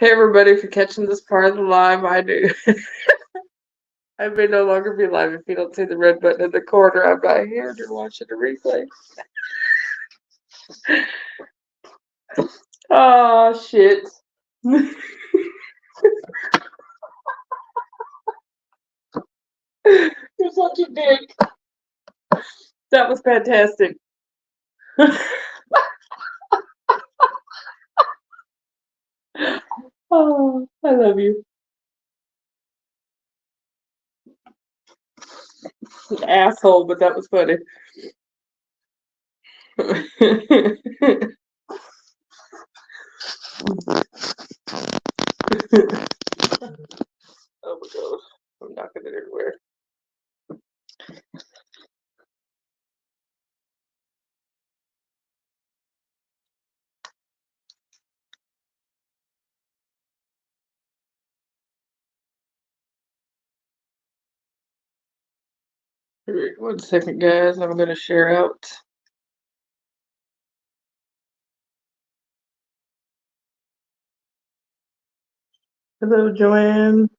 Hey everybody, if you're catching this part of the live, I do. I may no longer be live if you don't see the red button in the corner. I'm not here to watch a replay. Oh shit. You're such a dick. That was fantastic. Oh, I love you. Asshole, but that was funny. Oh my god. I'm knocking it everywhere. Alright, 1 second, guys. I'm gonna share out. Hello, Joanne.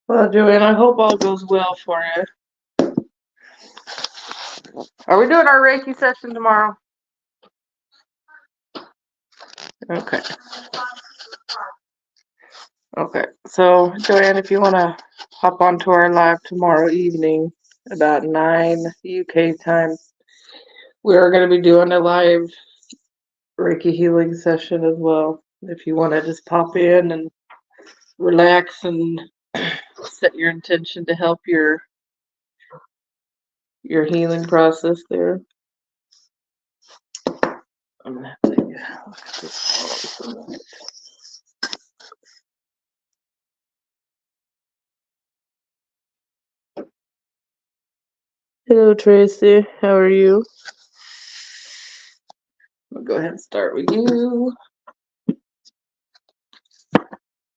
Well, Joanne, I hope all goes well for you. Are we doing our Reiki session tomorrow? Okay. Okay. So, Joanne, if you want to hop onto our live tomorrow evening about 9 UK time, we are going to be doing a live Reiki healing session as well. If you want to just pop in and relax and set your intention to help your healing process there. I'm gonna have to look at this. Hello, Tracy. How are you? I'll go ahead and start with you.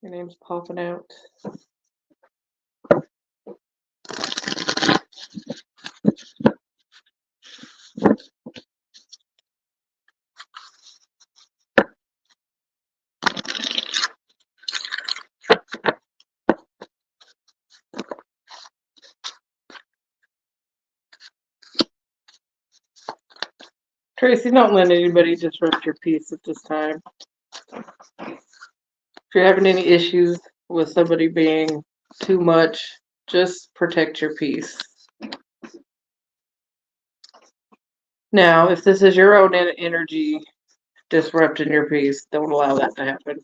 Your name's popping out. Tracy, don't let anybody disrupt your peace at this time. If you're having any issues with somebody being too much, just protect your peace. Now, if this is your own energy disrupting your peace, don't allow that to happen.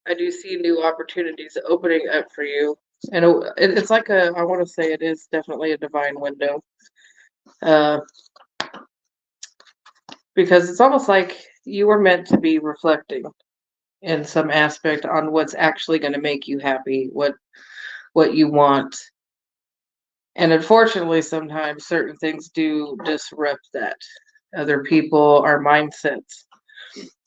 I do see new opportunities opening up for you. And it's like I want to say it is definitely a divine window. Because it's almost like you were meant to be reflecting in some aspect on what's actually going to make you happy, what you want. And unfortunately, sometimes certain things do disrupt that. Other people, our mindsets.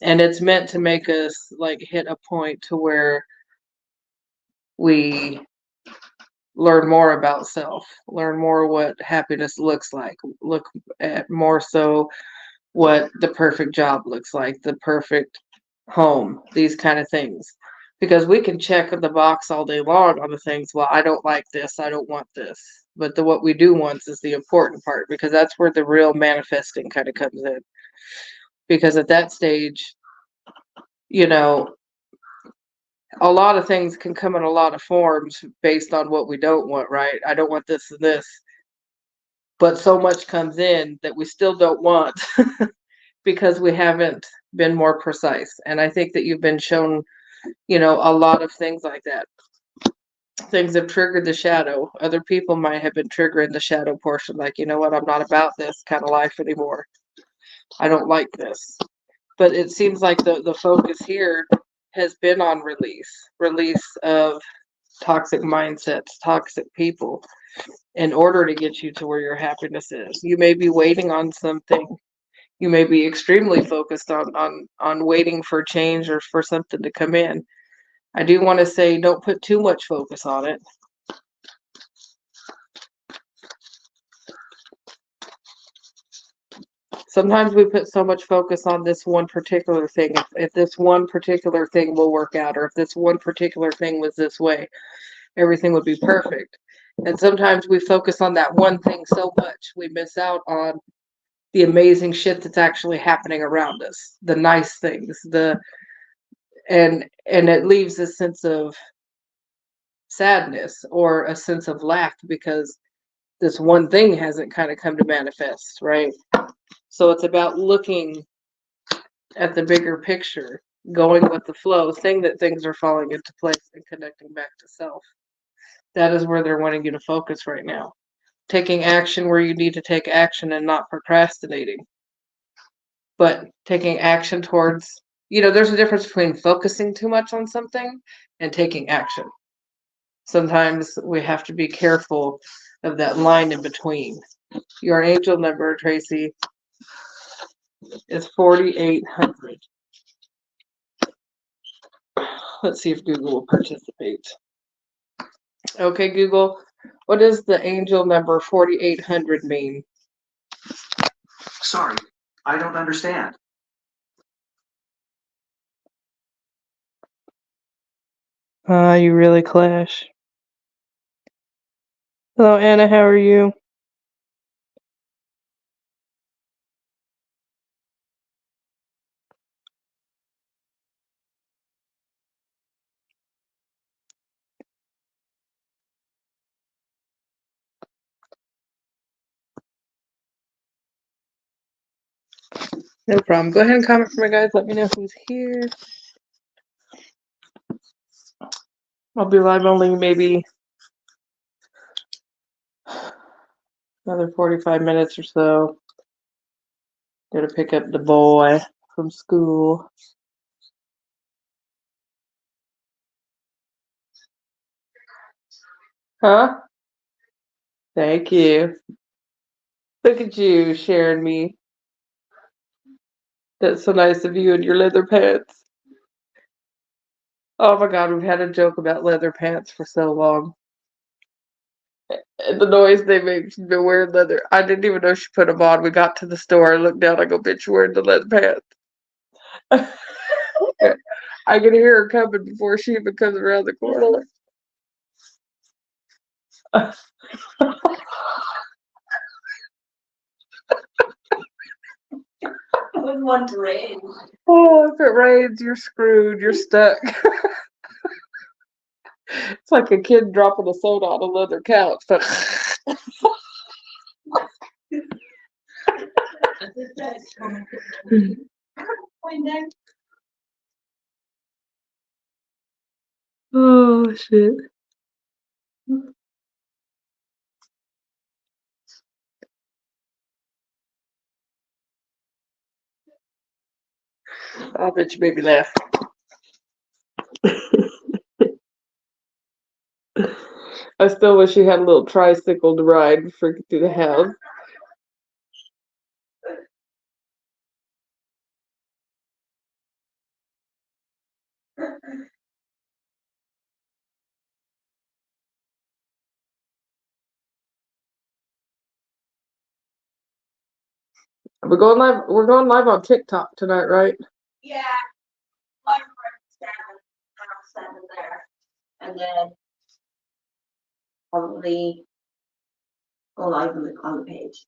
And it's meant to make us like hit a point to where we learn more about self, learn more what happiness looks like, look at more so what the perfect job looks like, the perfect home, these kind of things. Because we can check the box all day long on the things, well, I don't like this, I don't want this. But what we do want is the important part, because that's where the real manifesting kind of comes in. Because at that stage, you know, a lot of things can come in a lot of forms based on what we don't want, right? I don't want this and this. but so much comes in that we still don't want because we haven't been more precise. And I think that you've been shown, a lot of things like that. Things have triggered the shadow. Other people might have been triggering the shadow portion, like, you know what, I'm not about this kind of life anymore. I don't like this. But it seems like the focus here has been on release of toxic mindsets, toxic people, in order to get you to where your happiness is. You may be waiting on something. You may be extremely focused on waiting for change or for something to come in. I do want to say, don't put too much focus on it. Sometimes we put so much focus on this one particular thing. If this one particular thing will work out, or if this one particular thing was this way, everything would be perfect. And sometimes we focus on that one thing so much, we miss out on the amazing shit that's actually happening around us, the nice things, and it leaves a sense of sadness or a sense of lack because this one thing hasn't kind of come to manifest, right? So it's about looking at the bigger picture, going with the flow, seeing that things are falling into place and connecting back to self. That is where they're wanting you to focus right now. Taking action where you need to take action and not procrastinating, but taking action towards, there's a difference between focusing too much on something and taking action. Sometimes we have to be careful of that line in between. Your angel number, Tracy, is 4,800. Let's see if Google will participate. Okay, Google, what does the angel number 4,800 mean? Sorry, I don't understand. You really clash. Hello, Anna, how are you? No problem. Go ahead and comment for me, guys. Let me know who's here. I'll be live only maybe another 45 minutes or so. Go to pick up the boy from school. Huh? Thank you. Look at you sharing me. That's so nice of you and your leather pants. Oh my God, we've had a joke about leather pants for so long. And the noise they make, she's been wearing leather. I didn't even know she put them on. We got to the store. I looked down. I go, bitch, you're wearing the leather pants. I can hear her coming before she even comes around the corner. Wouldn't want to rain. Oh, if it rains, you're screwed. You're stuck. It's like a kid dropping a soda on a leather couch. But oh shit. I bet you made me laugh. I still wish you had a little tricycle to ride before you get through the house. We're going live. We're going live on TikTok tonight, right? Yeah. Like seven there. And then probably go live on the page.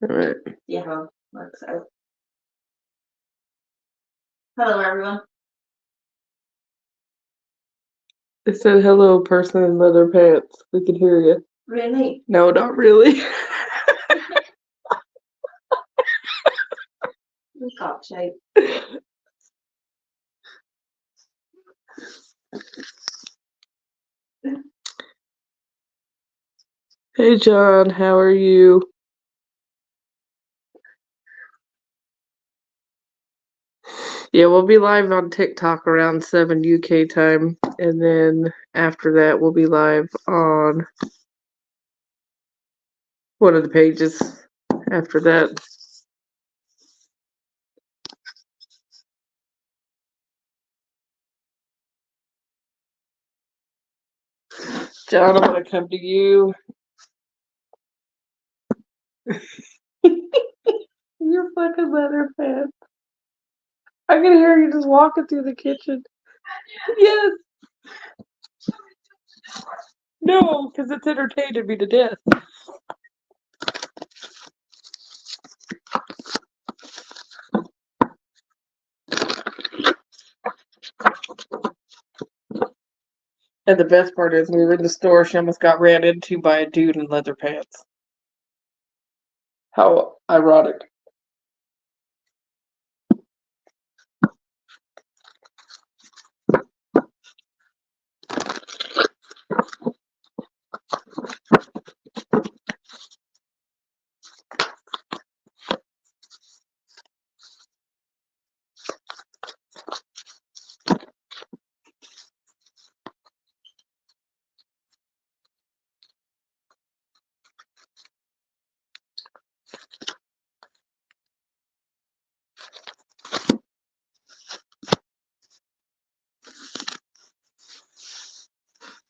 All right. Yeah, how it works out. Hello everyone. It said hello, person in leather pants. We can hear you. Really? No, not really. Teacup shape. Hey John, how are you? Yeah, we'll be live on TikTok around 7 UK time, and then after that we'll be live on one of the pages after that. John, I'm gonna come to you. You're fucking leather pants. I can hear you just walking through the kitchen. Yes. No, because it's entertaining me to death. And the best part is we were in the store, she almost got ran into by a dude in leather pants. How ironic.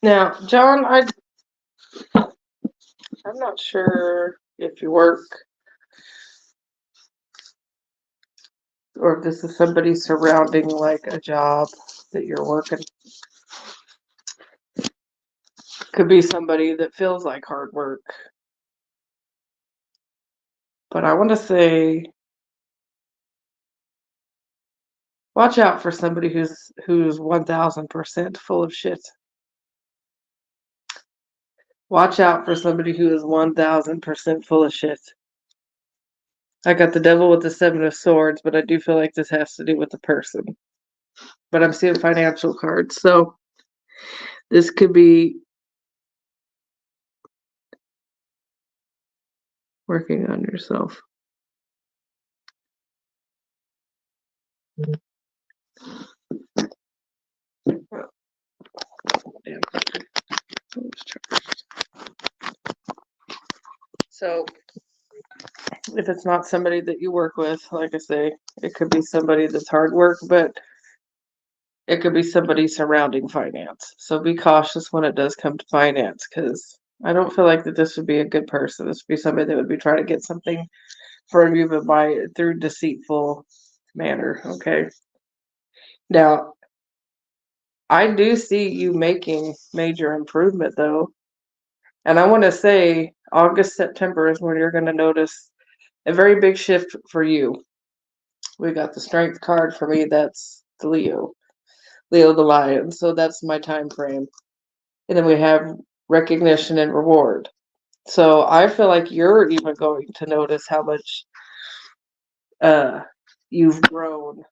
Now, John, I'm not sure if you work or if this is somebody surrounding like a job that you're working. Could be somebody that feels like hard work. But I want to say watch out for somebody who's 1000% full of shit. Watch out for somebody who is 1000% full of shit. I got the devil with the 7 of swords, but I do feel like this has to do with the person. But I'm seeing financial cards, so this could be working on yourself. Damn. So if it's not somebody that you work with, like I say, it could be somebody that's hard work, but it could be somebody surrounding finance. So be cautious when it does come to finance, because I don't feel like that this would be a good person. This would be somebody that would be trying to get something from you, but by through deceitful manner. Okay. Now, I do see you making major improvement though. And I want to say August, September is when you're going to notice a very big shift for you. We got the strength card for me. That's the Leo the lion. So that's my time frame. And then we have recognition and reward. So I feel like you're even going to notice how much you've grown,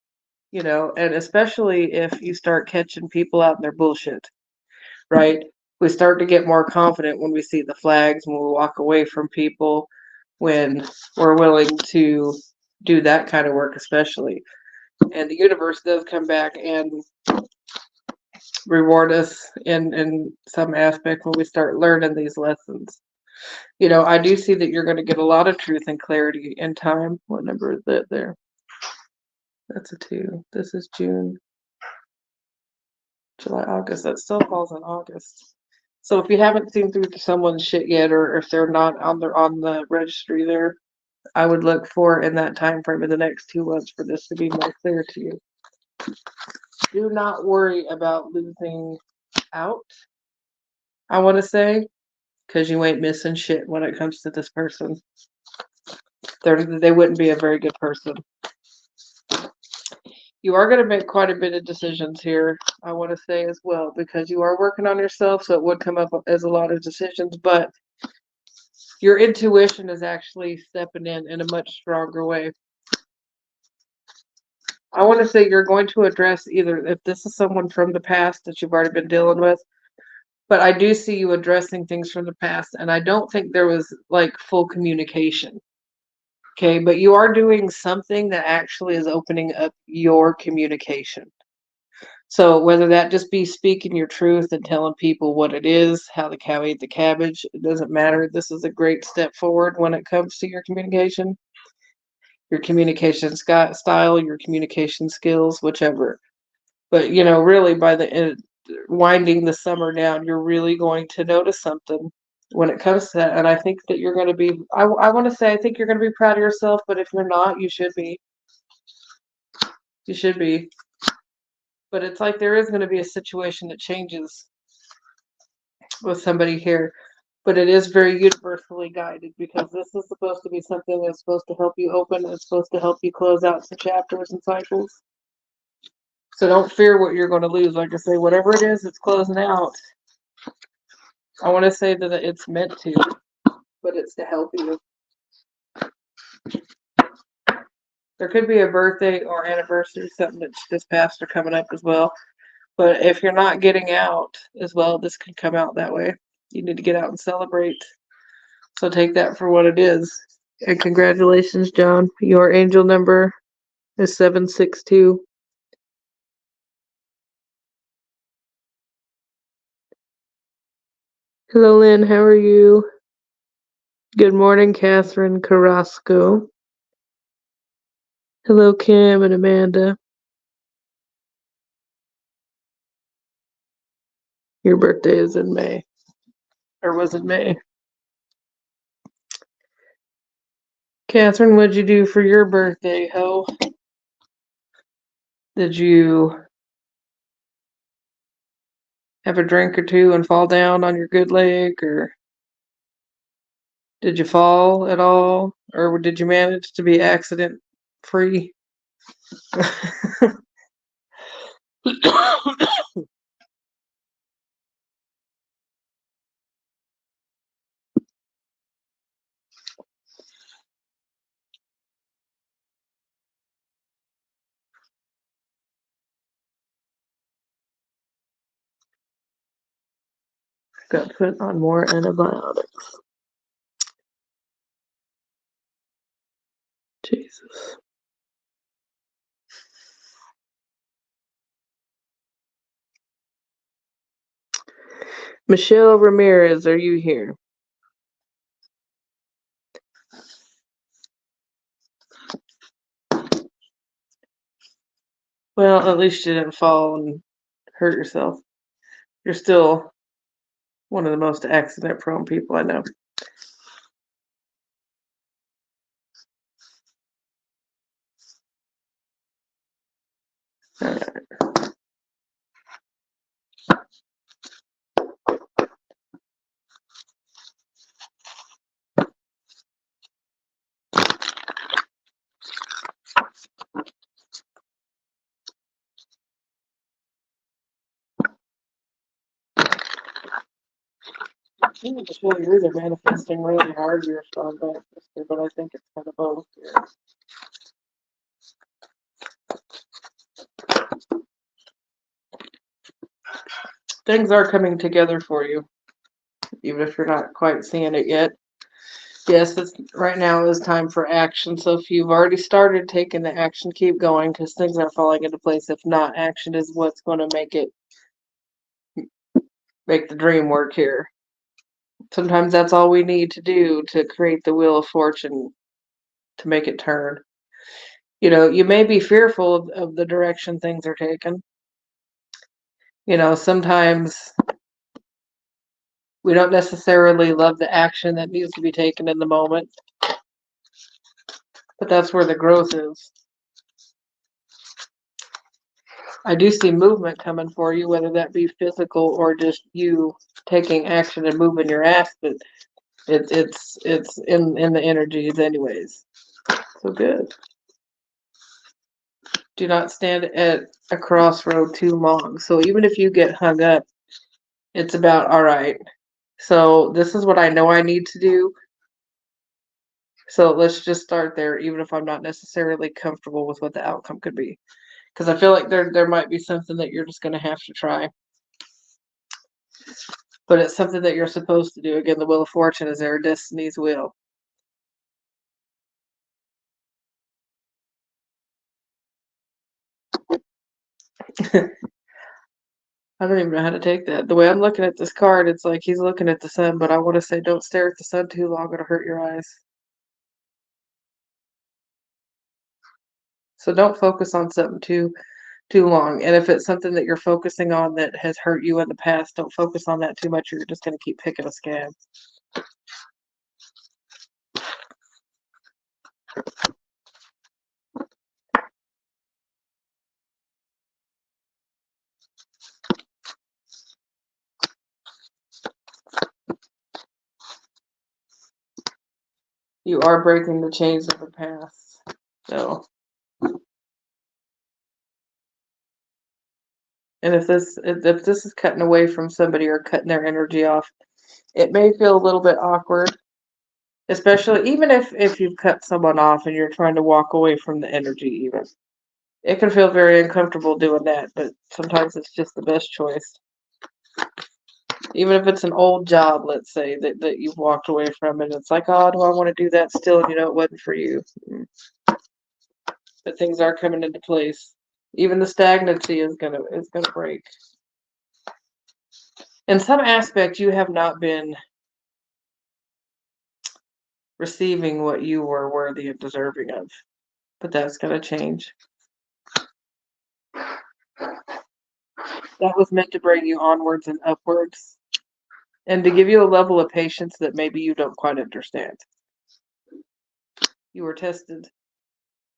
and especially if you start catching people out in their bullshit, right? We start to get more confident when we see the flags, when we walk away from people, when we're willing to do that kind of work, especially. And the universe does come back and reward us in some aspect when we start learning these lessons. I do see that you're going to get a lot of truth and clarity in time. What number is that there? That's a 2. This is June, July, August. That still falls in August. So if you haven't seen through someone's shit yet, or if they're not on the registry there, I would look for in that time frame in the next 2 months for this to be more clear to you. Do not worry about losing out, I want to say, because you ain't missing shit when it comes to this person. They wouldn't be a very good person. You are going to make quite a bit of decisions here, I want to say as well, because you are working on yourself, so it would come up as a lot of decisions, but your intuition is actually stepping in a much stronger way. I want to say you're going to address either if this is someone from the past that you've already been dealing with, but I do see you addressing things from the past, and I don't think there was like full communication. Okay, but you are doing something that actually is opening up your communication. So whether that just be speaking your truth and telling people what it is, how the cow ate the cabbage, it doesn't matter. This is a great step forward when it comes to your communication style, your communication skills, whichever. But really by the end, winding the summer down, you're really going to notice something when it comes to that. And I think that you're going to be, I want to say, I think you're going to be proud of yourself, but if you're not, you should be. You should be. But it's like there is going to be a situation that changes with somebody here. But it is very universally guided because this is supposed to be something that's supposed to help you open. It's supposed to help you close out some chapters and cycles. So don't fear what you're going to lose. Like I say, whatever it is that's closing out, I want to say that it's meant to, but it's to help you. There could be a birthday or anniversary, something that's just passed or coming up as well. But if you're not getting out as well, this could come out that way. You need to get out and celebrate. So take that for what it is. And congratulations, John. Your angel number is 762. Hello, Lynn. How are you? Good morning, Catherine Carrasco. Hello, Kim and Amanda. Your birthday is in May. Or was it May? Catherine, what'd you do for your birthday, ho? Did you have a drink or two and fall down on your good leg, or did you fall at all, or did you manage to be accident free? Got put on more antibiotics. Jesus. Michelle Ramirez, are you here? Well, at least you didn't fall and hurt yourself. You're still one of the most accident-prone people I know. All right. It's really weird. They're manifesting really hard your strong back sister, but I think it's kind of both. Things are coming together for you, even if you're not quite seeing it yet. Yes, right now is time for action. So if you've already started taking the action, keep going because things are falling into place. If not, action is what's going to make the dream work here. Sometimes that's all we need to do to create the wheel of fortune to make it turn. You may be fearful of the direction things are taken. Sometimes we don't necessarily love the action that needs to be taken in the moment, but that's where the growth is. I do see movement coming for you, whether that be physical or just you taking action and moving your ass, but it's in the energies anyways. So good. Do not stand at a crossroad too long. So even if you get hung up, it's about, all right, so this is what I know I need to do. So let's just start there, even if I'm not necessarily comfortable with what the outcome could be. Because I feel like there might be something that you're just going to have to try. But it's something that you're supposed to do. Again, the Wheel of Fortune is their destiny's wheel. I don't even know how to take that. The way I'm looking at this card, it's like he's looking at the sun, but I want to say don't stare at the sun too long, it'll hurt your eyes. So don't focus on something too long. And if it's something that you're focusing on that has hurt you in the past, don't focus on that too much, or you're just going to keep picking a scab. You are breaking the chains of the past. So, and if this is cutting away from somebody or cutting their energy off, it may feel a little bit awkward, especially even if you've cut someone off and you're trying to walk away from the energy. Even it can feel very uncomfortable doing that, but sometimes it's just the best choice. Even if it's an old job, let's say, that you've walked away from, and it's like, oh, do I want to do that still? And you know it wasn't for you. But things are coming into place. Even the stagnancy is gonna break. In some aspect, you have not been receiving what you were worthy and deserving of. But that's gonna change. That was meant to bring you onwards and upwards, and to give you a level of patience that maybe you don't quite understand. You were tested.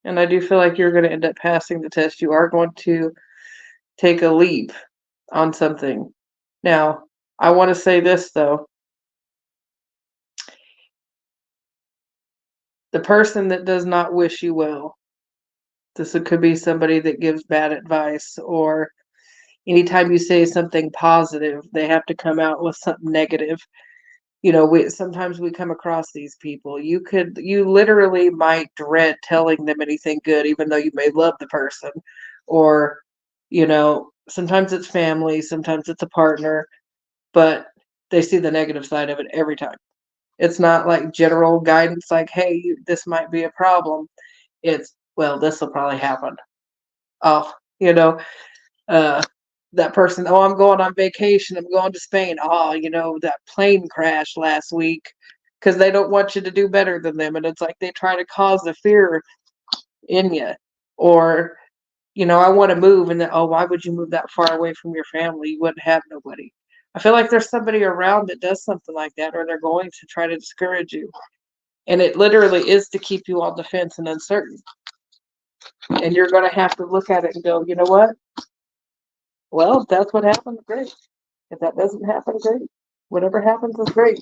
And I do feel like you're going to end up passing the test. You are going to take a leap on something. Now, I want to say this, though. The person that does not wish you well, this could be somebody that gives bad advice, or anytime you say something positive, they have to come out with something negative. You know, sometimes we come across these people. You literally might dread telling them anything good, even though you may love the person. Or, sometimes it's family, sometimes it's a partner, but they see the negative side of it every time. It's not like general guidance, like, hey, this might be a problem. It's, well, this will probably happen. Oh, that person, oh, I'm going on vacation, I'm going to Spain. Oh, that plane crash last week, because they don't want you to do better than them. And it's like they try to cause the fear in you. Or, I want to move, and then, oh, why would you move that far away from your family? You wouldn't have nobody. I feel like there's somebody around that does something like that, or they're going to try to discourage you. And it literally is to keep you on the fence and uncertain. And you're going to have to look at it and go, you know what? Well, if that's what happens, great. If that doesn't happen, great. Whatever happens is great.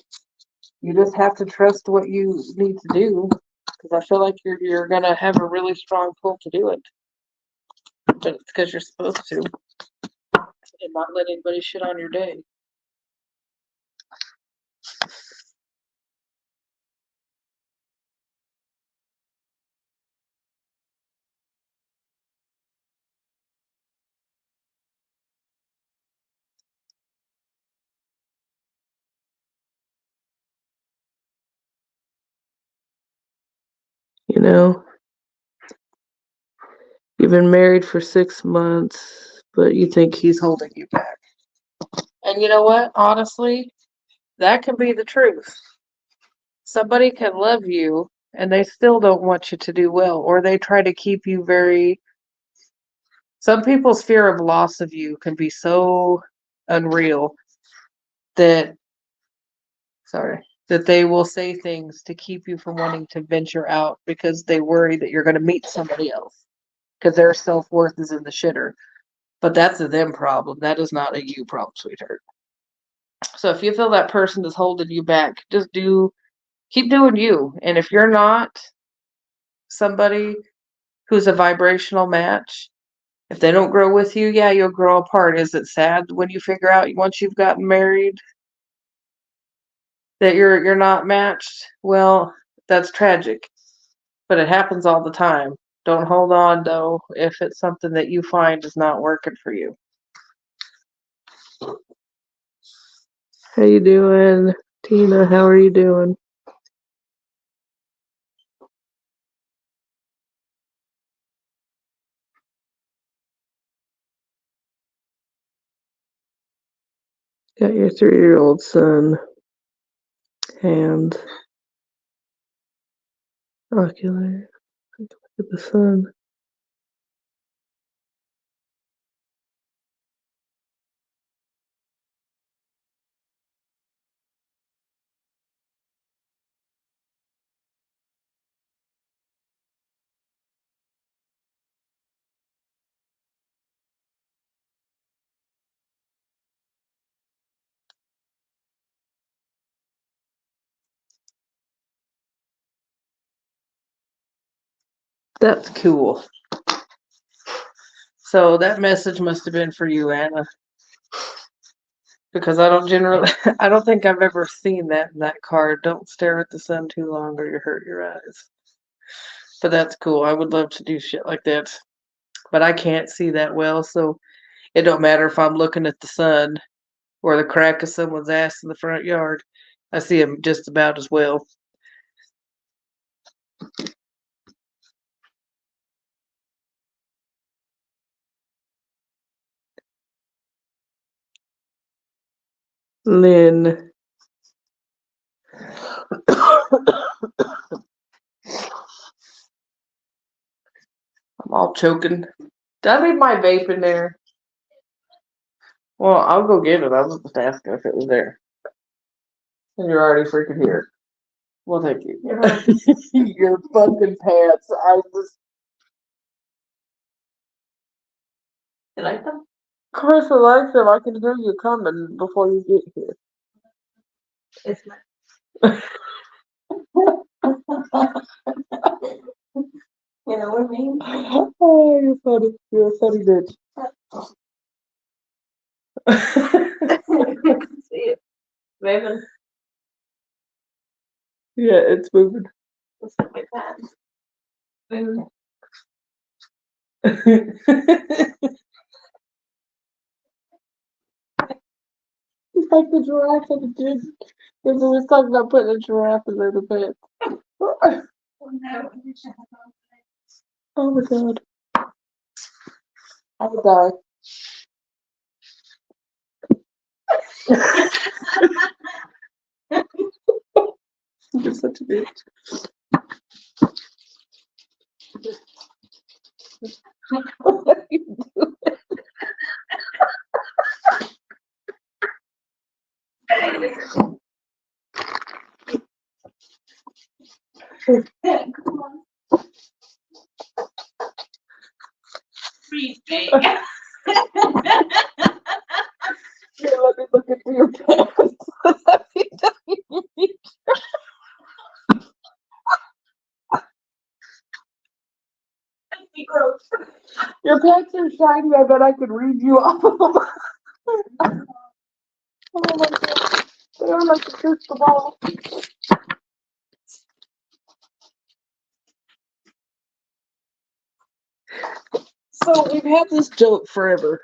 You just have to trust what you need to do, because I feel like you're gonna have a really strong pull to do it. But it's because you're supposed to, and not let anybody shit on your day. You've been married for 6 months, but you think he's holding you back. And you know what? Honestly, that can be the truth. Somebody can love you and they still don't want you to do well, or they try to keep you some people's fear of loss of you can be so unreal that they will say things to keep you from wanting to venture out, because they worry that you're going to meet somebody else, because their self-worth is in the shitter. But that's a them problem. That is not a you problem, sweetheart. So if you feel that person is holding you back, just keep doing you. And if you're not somebody who's a vibrational match, if they don't grow with you, yeah, you'll grow apart. Is it sad when you figure out once you've gotten married that you're not matched? Well, that's tragic, but it happens all the time. Don't hold on though if it's something that you find is not working for you. How you doing, Tina? How are you doing? Got your 3-year-old son. Hand. Ocular. Look at the sun. That's cool. So that message must have been for you, Anna. Because I don't generally, I don't think I've ever seen that in that card. Don't stare at the sun too long or you hurt your eyes. But that's cool. I would love to do shit like that. But I can't see that well, so it don't matter if I'm looking at the sun or the crack of someone's ass in the front yard. I see them just about as well. Lynn. I'm all choking. Did I leave my vape in there? Well, I'll go get it. I was just asking if it was there. And you're already freaking here. Well, thank you. Your fucking pants. I was. You like them? Carissa likes them. I can hear you coming before you get here. It's not. You know what I mean? Oh, you're funny. You're a funny bitch. See it. Moving. Yeah, it's moving. It's like my pants. Moving. It's like the giraffe and the dude. Because we was talking about putting a giraffe in the pants. Oh no. Oh my god. I would die. You're such a bitch. What are you doing? Come on. Freeze me. Here, let me look into your pants. Gross. Your pants are shiny. I bet I could read you off of them. Oh my god. They are like a crystal ball. So we've had this joke forever.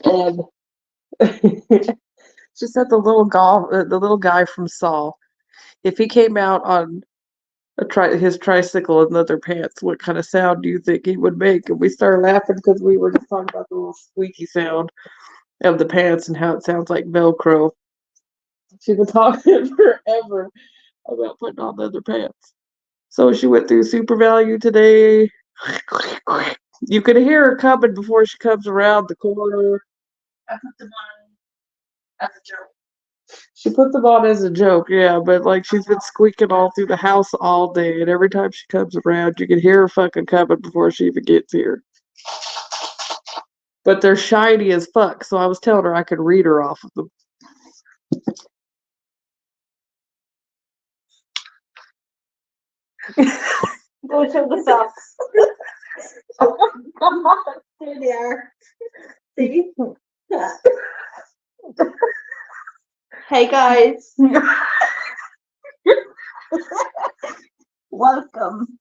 And she said the little guy from Saw, if he came out on his tricycle in leather pants, what kind of sound do you think he would make? And we started laughing because we were just talking about the little squeaky sound of the pants and how it sounds like Velcro. She's been talking forever about putting on leather pants. So she went through Super Value today. You can hear her coming before she comes around the corner. I put them on as a joke. She put them on as a joke, yeah, but like she's been squeaking all through the house all day, and every time she comes around, you can hear her fucking coming before she even gets here. But they're shiny as fuck, so I was telling her I could read her off of them. Go show the socks. Oh, come on. There they are. See? Hey guys. Welcome.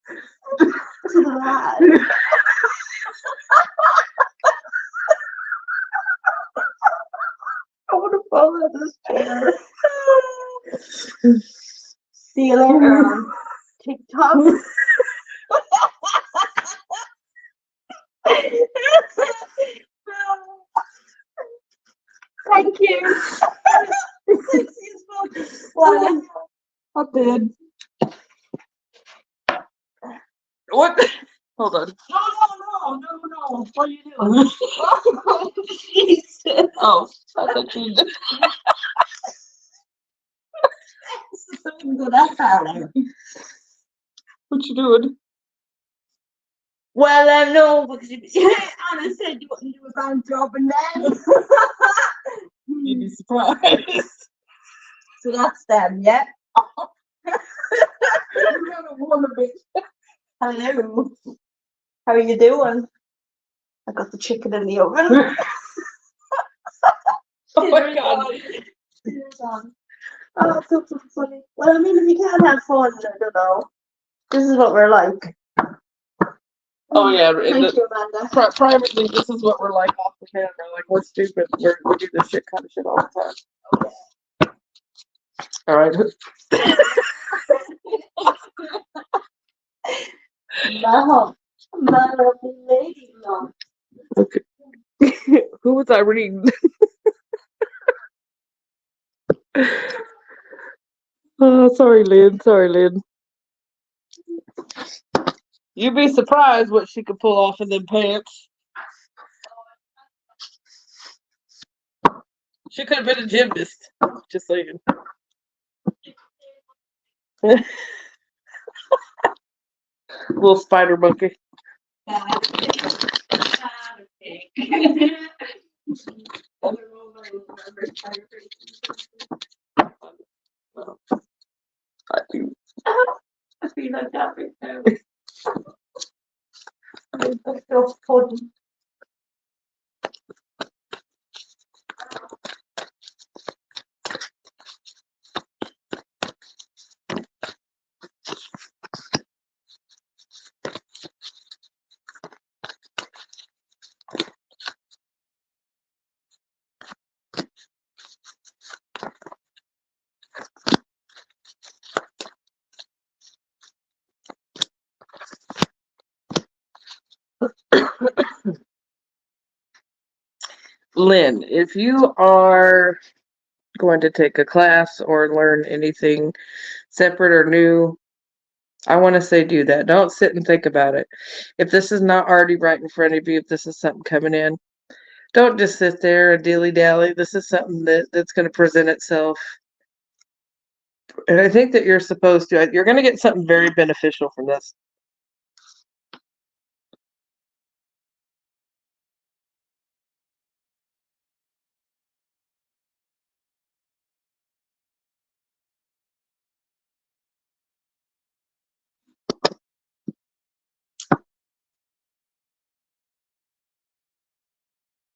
to the lad. I want to fall out this chair. See you later on TikTok. Thank you. Well, I did. What? Hold on. No. What are you doing? Jesus. Oh, I thought you did. Go that far. What you doing? Well, no, because Anna said you wouldn't do a bad job, and then You'd be surprised. so that's them, yeah. You gotta warn a bit. Hello. How are you doing? I got the chicken in the oven. Oh my God. Dinner's on. Oh, it's so funny. Well, I mean, if you can't have fun, I don't know. This is what we're like. Oh yeah. Thank you, Amanda. Privately, this is what we're like off the camera. Like, we're stupid. We do this shit kind of shit all the time. All right. My lovely lady, no. Okay. Who was I reading? Oh, sorry, Lynn. Sorry, Lynn. You'd be surprised what she could pull off in them pants. She could have been a gymnast. Just saying. Little spider monkey. I do. I feel like that big now. I feel pudding. Lynn, if you are going to take a class or learn anything separate or new, I want to say do that. Don't sit and think about it. If this is not already right in front of you, if this is something coming in, don't just sit there and dilly-dally. This is something that's going to present itself. And I think that you're supposed to. You're going to get something very beneficial from this.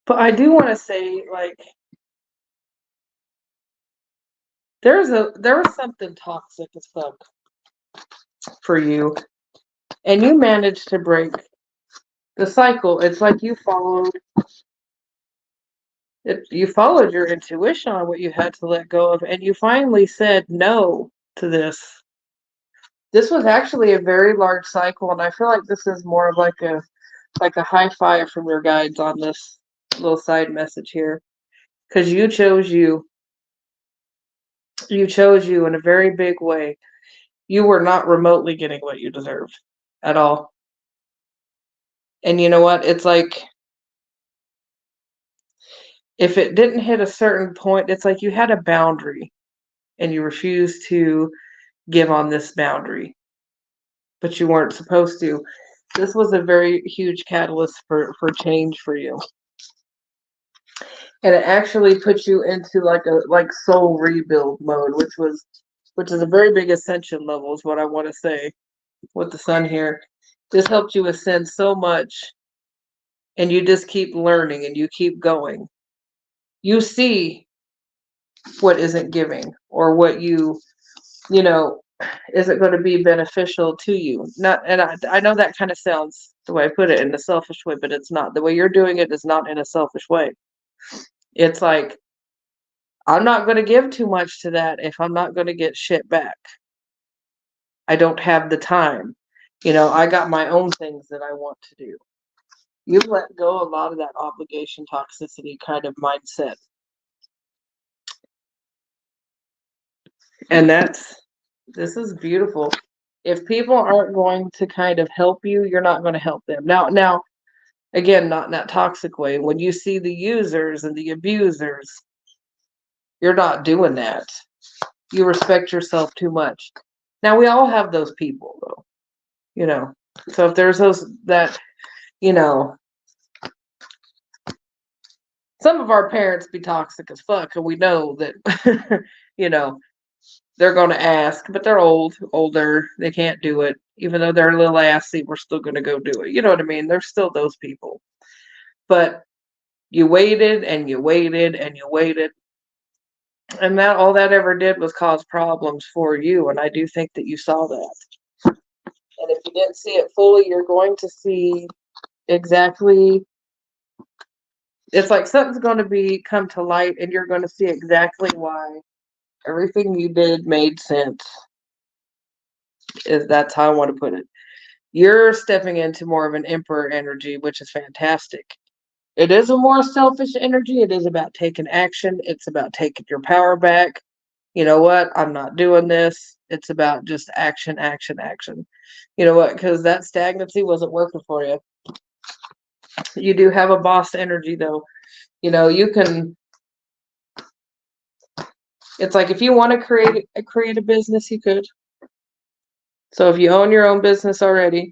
But I do want to say, like, there was something toxic as fuck for you, and you managed to break the cycle. It's like you followed your intuition on what you had to let go of, and you finally said no to this. This was actually a very large cycle, and I feel like this is more of like a high five from your guides on this little side message here, because you chose you in a very big way. You were not remotely getting what you deserved at all. And you know what? It's like, if it didn't hit a certain point, it's like you had a boundary and you refused to give on this boundary, but you weren't supposed to. This was a very huge catalyst for change for you. And it actually put you into like soul rebuild mode, which is a very big ascension level, is what I want to say with the sun here. This helped you ascend so much, and you just keep learning and you keep going. You see what isn't giving, or what you know, is it going to be beneficial to you? Not, and I know that kind of sounds the way I put it in a selfish way, but it's not. The way you're doing it is not in a selfish way. It's like, I'm not going to give too much to that if I'm not going to get shit back. I don't have the time. I got my own things that I want to do. You've let go a lot of that obligation toxicity kind of mindset. And this is beautiful. If people aren't going to kind of help you, you're not going to help them. Now, again, not in that toxic way. When you see the users and the abusers, you're not doing that. You respect yourself too much. Now, we all have those people, though. So if there's those that, some of our parents be toxic as fuck, and we know that, they're going to ask, but they're older, they can't do it. Even though they're a little assy, we're still going to go do it. You know what I mean? There's still those people. But you waited and you waited and you waited. And that all that ever did was cause problems for you. And I do think that you saw that. And if you didn't see it fully, you're going to see exactly. It's like something's going to come to light, and you're going to see exactly why everything you did made sense. That's how I want to put it. You're stepping into more of an emperor energy, which is fantastic. It is a more selfish energy. It is about taking action. It's about taking your power back. You know what? I'm not doing this. It's about just action, action, action. You know what? Because that stagnancy wasn't working for you. You do have a boss energy, though. You can. It's like if you want to create a business, you could. So if you own your own business already,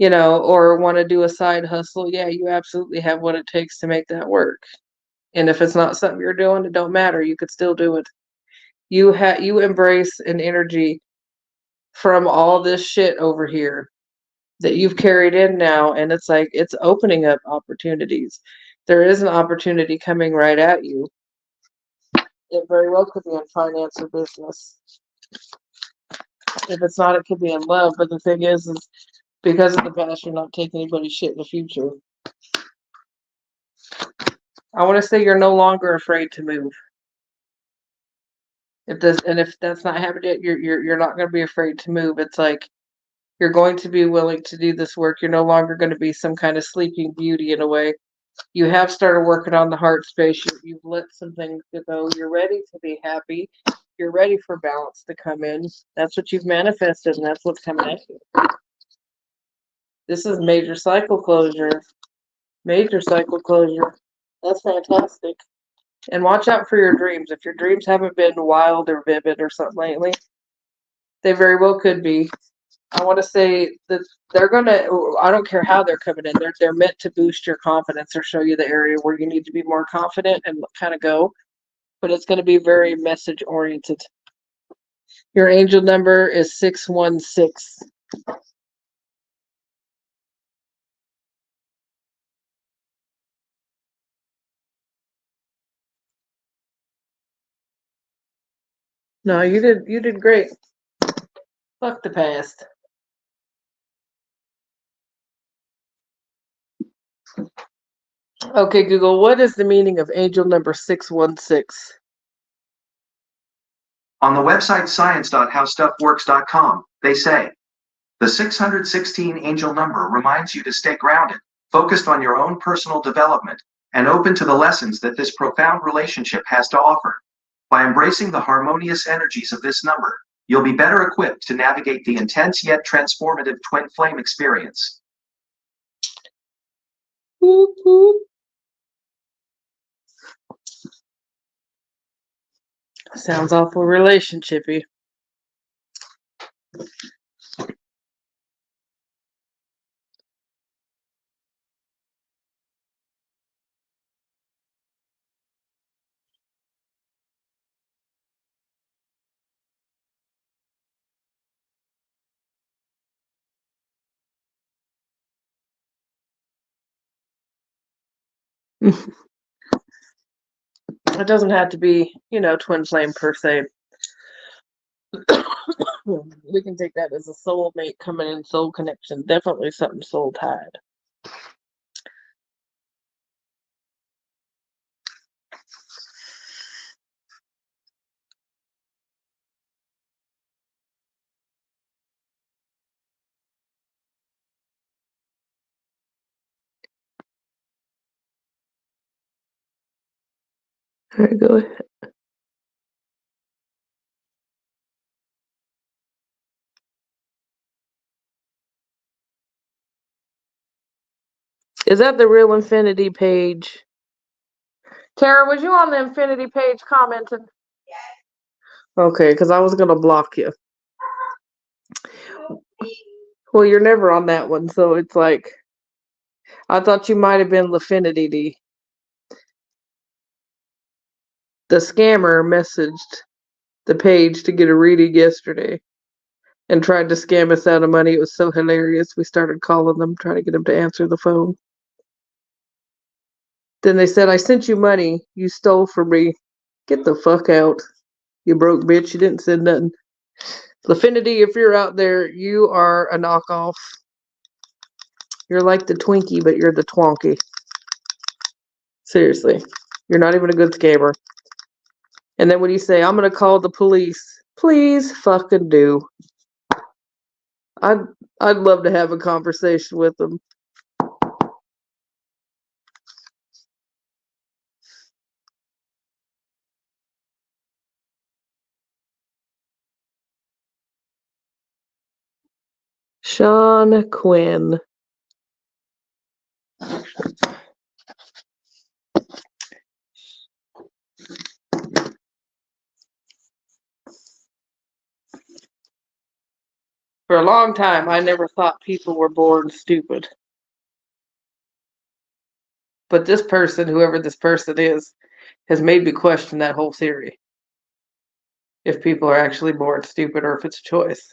or want to do a side hustle, yeah, you absolutely have what it takes to make that work. And if it's not something you're doing, it don't matter. You could still do it. You embrace an energy from all this shit over here that you've carried in now, and it's like it's opening up opportunities. There is an opportunity coming right at you. It very well could be in finance or business. If it's not, it could be in love. But the thing is because of the past, you're not taking anybody's shit in the future. I want to say you're no longer afraid to move. If that's not happening yet, you're not going to be afraid to move. It's like you're going to be willing to do this work. You're no longer going to be some kind of sleeping beauty in a way. You have started working on the heart space. You've let some things go. You're ready to be happy. You're ready for balance to come in. That's what you've manifested, and that's what's coming at you. This is major cycle closure. Major cycle closure. That's fantastic. And watch out for your dreams. If your dreams haven't been wild or vivid or something lately, they very well could be. I want to say that they're going to, I don't care how they're coming in, they're meant to boost your confidence or show you the area where you need to be more confident and kind of go. But it's going to be very message oriented. Your angel number is 616. No, you did great. Fuck the past. Okay, Google, what is the meaning of angel number 616? On the website science.howstuffworks.com, they say, the 616 angel number reminds you to stay grounded, focused on your own personal development, and open to the lessons that this profound relationship has to offer. By embracing the harmonious energies of this number, you'll be better equipped to navigate the intense yet transformative twin flame experience. Whoop, whoop. Sounds awful relationshipy. It doesn't have to be, twin flame per se. We can take that as a soulmate coming in, soul connection. Definitely something soul tied. All right, go ahead. Is that the Real Infinity page? Tara, was you on the Infinity page commenting? Okay, because I was gonna block you. Well, you're never on that one, so it's like I thought you might have been L'Finity. The scammer messaged the page to get a reading yesterday and tried to scam us out of money. It was so hilarious. We started calling them, trying to get them to answer the phone. Then they said, I sent you money you stole from me. Get the fuck out. You broke bitch. You didn't send nothing. L'Finity, if you're out there, you are a knockoff. You're like the Twinkie, but you're the Twonky. Seriously. You're not even a good scammer. And then when you say, I'm going to call the police, please fucking do. I'd love to have a conversation with them. Sean Quinn. For a long time, I never thought people were born stupid. But this person, whoever this person is, has made me question that whole theory. If people are actually born stupid or if it's a choice.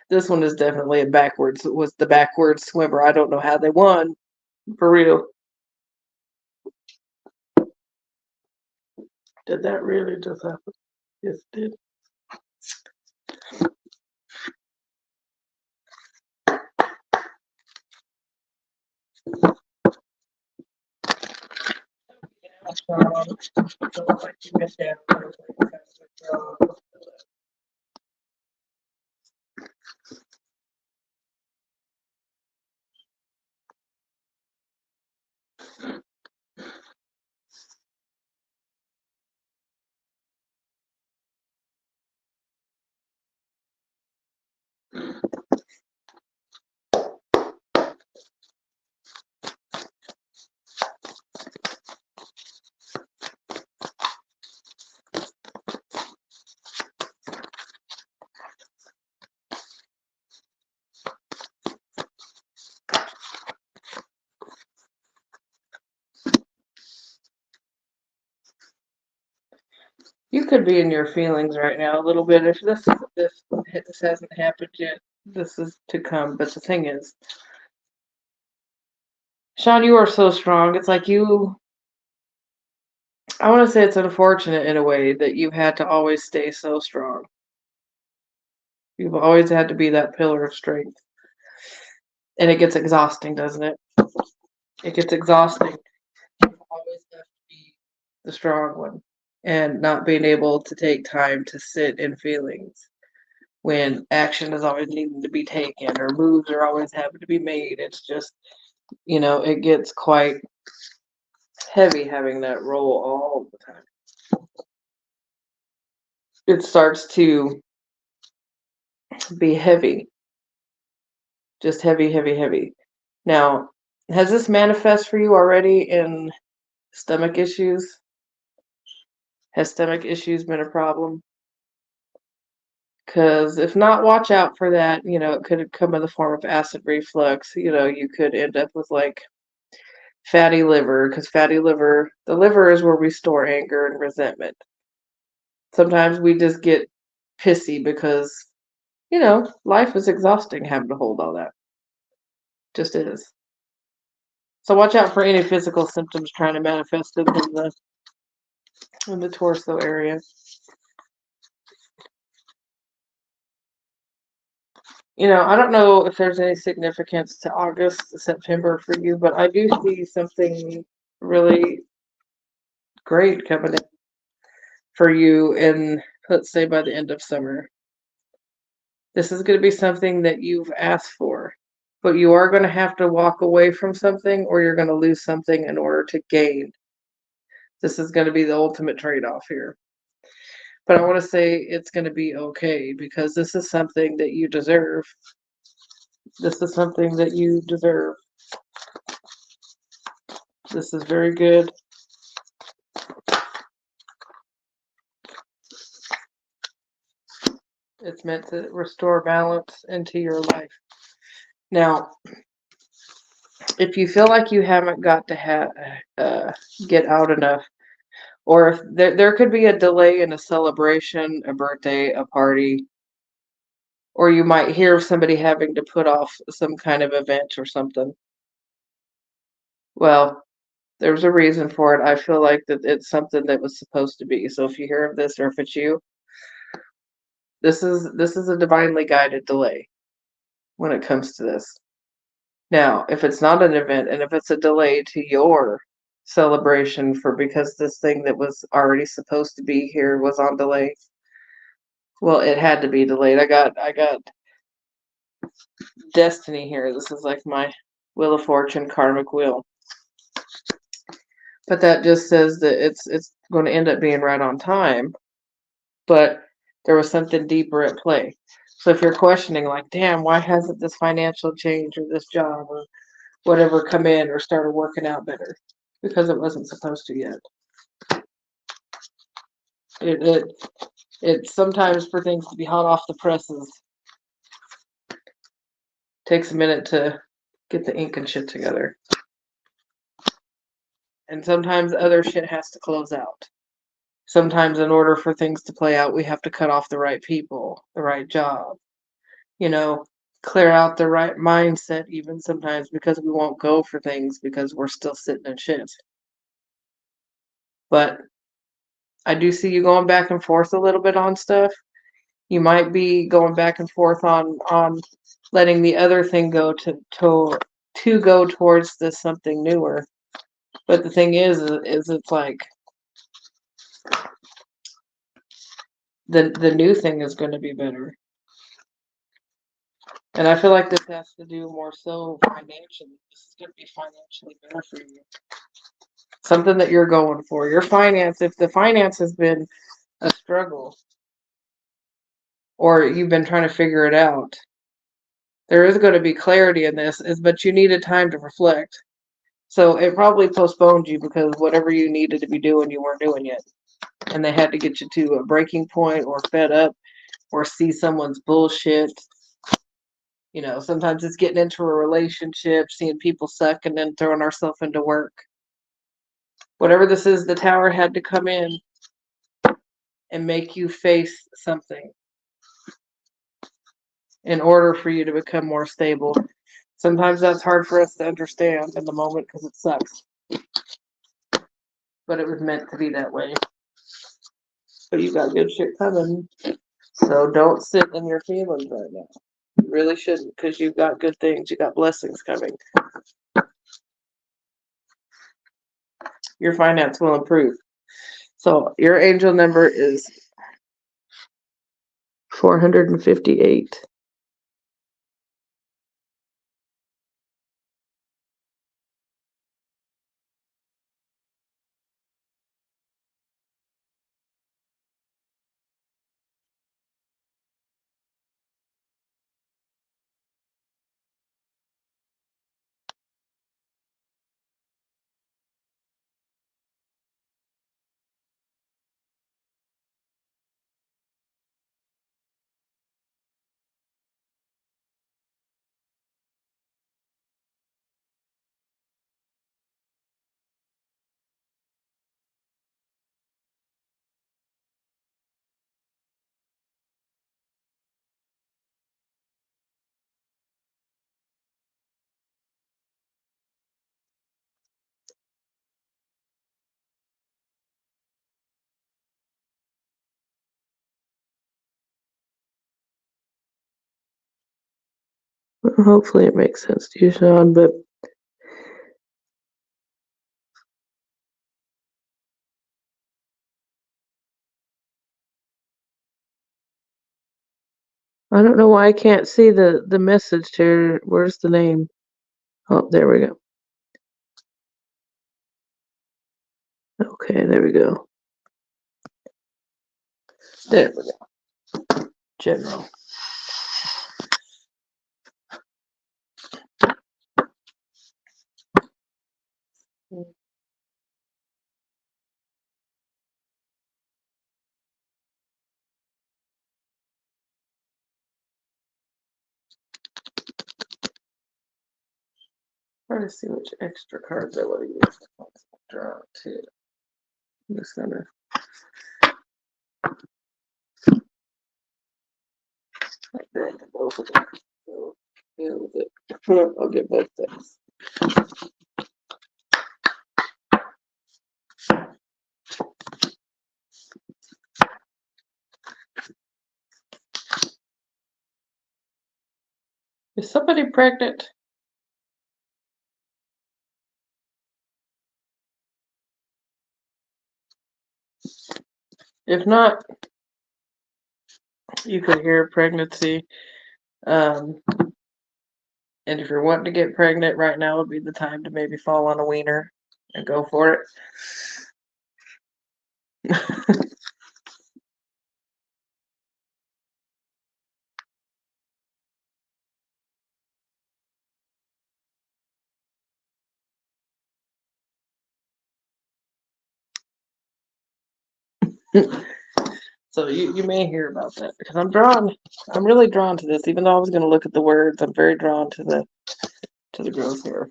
This one is definitely a backwards. It was the backwards swimmer. I don't know how they won. For real. Did that really just happen? Yes, it did. You could be in your feelings right now a little bit if this hasn't happened yet. This is to come. But the thing is, Sean, you are so strong. It's like you. I want to say it's unfortunate in a way that you've had to always stay so strong. You've always had to be that pillar of strength. And it gets exhausting, doesn't it? It gets exhausting. You always have to be the strong one and not being able to take time to sit in feelings when action is always needing to be taken or moves are always having to be made. It's just, it gets quite heavy having that role all the time. It starts to be heavy. Just heavy, heavy, heavy. Now, has this manifest for you already in stomach issues? Has stomach issues been a problem? Because if not, watch out for that. It could come in the form of acid reflux. You could end up with like fatty liver, because the liver is where we store anger and resentment. Sometimes we just get pissy because, life is exhausting having to hold all that. Just is. So watch out for any physical symptoms trying to manifest in the torso area. I don't know if there's any significance to August, September for you, but I do see something really great coming in for you in, let's say, by the end of summer. This is going to be something that you've asked for, but you are going to have to walk away from something or you're going to lose something in order to gain. This is going to be the ultimate trade-off here. But I want to say it's going to be okay because this is something that you deserve. This is something that you deserve. This is very good. It's meant to restore balance into your life. Now, if you feel like you haven't got to get out enough, or if there could be a delay in a celebration, a birthday, a party, or you might hear of somebody having to put off some kind of event or something. Well, there's a reason for it. I feel like that it's something that was supposed to be. So if you hear of this or if it's you, this is a divinely guided delay when it comes to this. Now, if it's not an event and if it's a delay to your celebration for because this thing that was already supposed to be here was on delay, well, it had to be delayed. I got destiny here. This is like my Wheel of Fortune karmic wheel. But that just says that it's going to end up being right on time, but there was something deeper at play. So if you're questioning like, damn, why hasn't this financial change or this job or whatever come in or started working out better? Because it wasn't supposed to yet. It sometimes for things to be hot off the presses takes a minute to get the ink and shit together. And sometimes other shit has to close out. Sometimes in order for things to play out, we have to cut off the right people, the right job, clear out the right mindset even sometimes because we won't go for things because we're still sitting in shit. But I do see you going back and forth a little bit on stuff. You might be going back and forth on letting the other thing go to go towards this something newer. But the thing is it's like the new thing is going to be better. And I feel like this has to do more so financially. This is going to be financially better for you. Something that you're going for. Your finance, if the finance has been a struggle or you've been trying to figure it out, there is going to be clarity in this, but you needed time to reflect. So it probably postponed you because whatever you needed to be doing, you weren't doing yet. And they had to get you to a breaking point or fed up or see someone's bullshit. Sometimes it's getting into a relationship, seeing people suck, and then throwing ourselves into work. Whatever this is, the tower had to come in and make you face something in order for you to become more stable. Sometimes that's hard for us to understand in the moment because it sucks. But it was meant to be that way. But you got good shit coming. So don't sit in your feelings right now. You really shouldn't because you've got good things. You got blessings coming. Your finance will improve. So your angel number is 458. Hopefully it makes sense to you, Sean, but I don't know why I can't see the message here. Where's the name? Oh, there we go. Okay, there we go. There we go. General. Trying to see which extra cards I want to use. Draw two. I'm just gonna. Like that, both of them. So, yeah, with it. I'll get both things. Is somebody pregnant? If not, you could hear pregnancy. And if you're wanting to get pregnant right now would be the time to maybe fall on a wiener and go for it. So you may hear about that because I'm really drawn to this, even though I was gonna look at the words, I'm very drawn to the growth here.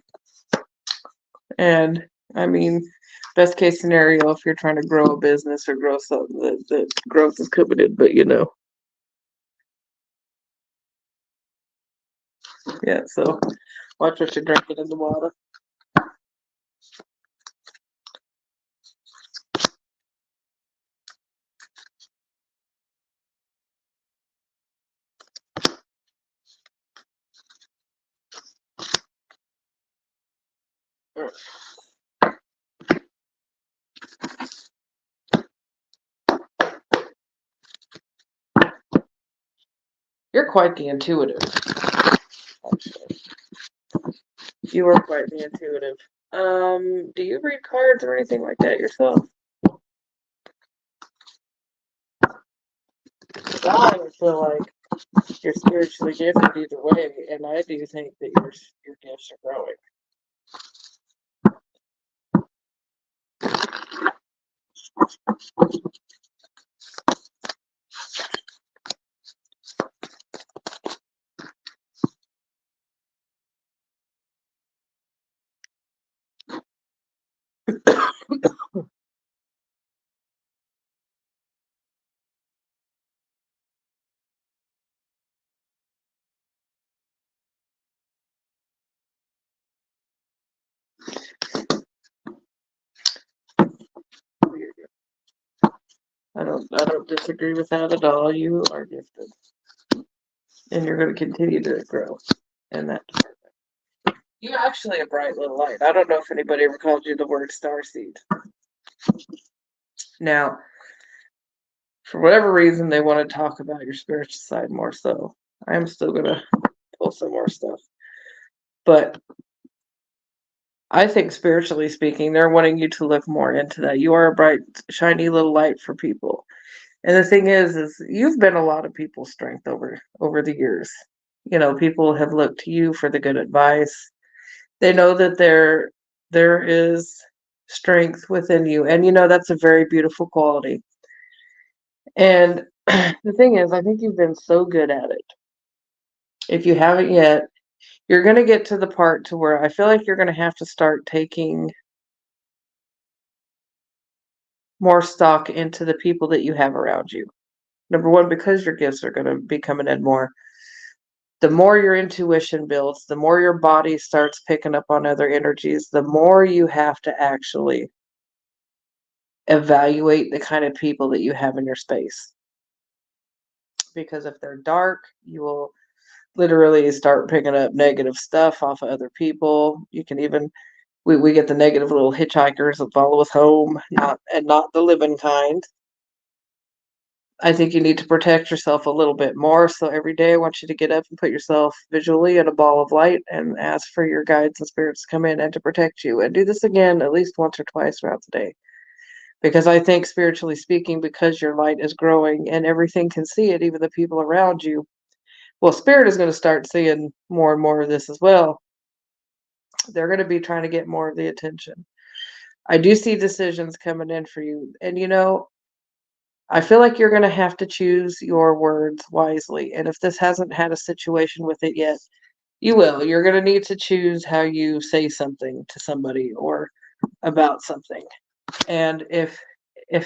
And I mean, best case scenario, if you're trying to grow a business or grow something, that growth is coveted, but yeah, so watch what you're drinking in the water. You're quite the intuitive, actually. You are quite the intuitive. Do you read cards or anything like that yourself? I would feel like you're spiritually gifted either way, and I do think that your gifts are growing. I don't disagree with that at all. You are gifted, and you're going to continue to grow in that department. You're actually a bright little light. I don't know if anybody ever called you the word starseed. Now, for whatever reason, they want to talk about your spiritual side more so. I am still going to pull some more stuff. But I think spiritually speaking, they're wanting you to look more into that. You are a bright, shiny little light for people. And the thing is you've been a lot of people's strength over the years. People have looked to you for the good advice. They know that there is strength within you. And that's a very beautiful quality. And the thing is, I think you've been so good at it. If you haven't yet, you're going to get to the part to where I feel like you're going to have to start taking more stock into the people that you have around you. Number one, because your gifts are going to be coming in more. The more your intuition builds, the more your body starts picking up on other energies, the more you have to actually evaluate the kind of people that you have in your space. Because if they're dark, literally start picking up negative stuff off of other people. You can even we get the negative little hitchhikers that follow us home, not the living kind. I think you need to protect yourself a little bit more. So every day I want you to get up and put yourself visually in a ball of light and ask for your guides and spirits to come in and to protect you. And do this again at least once or twice throughout the day. Because I think spiritually speaking, because your light is growing and everything can see it, even the people around you, well, spirit is going to start seeing more and more of this as well. They're going to be trying to get more of the attention. I do see decisions coming in for you. And I feel like you're going to have to choose your words wisely. And if this hasn't had a situation with it yet, you will. You're going to need to choose how you say something to somebody or about something. And if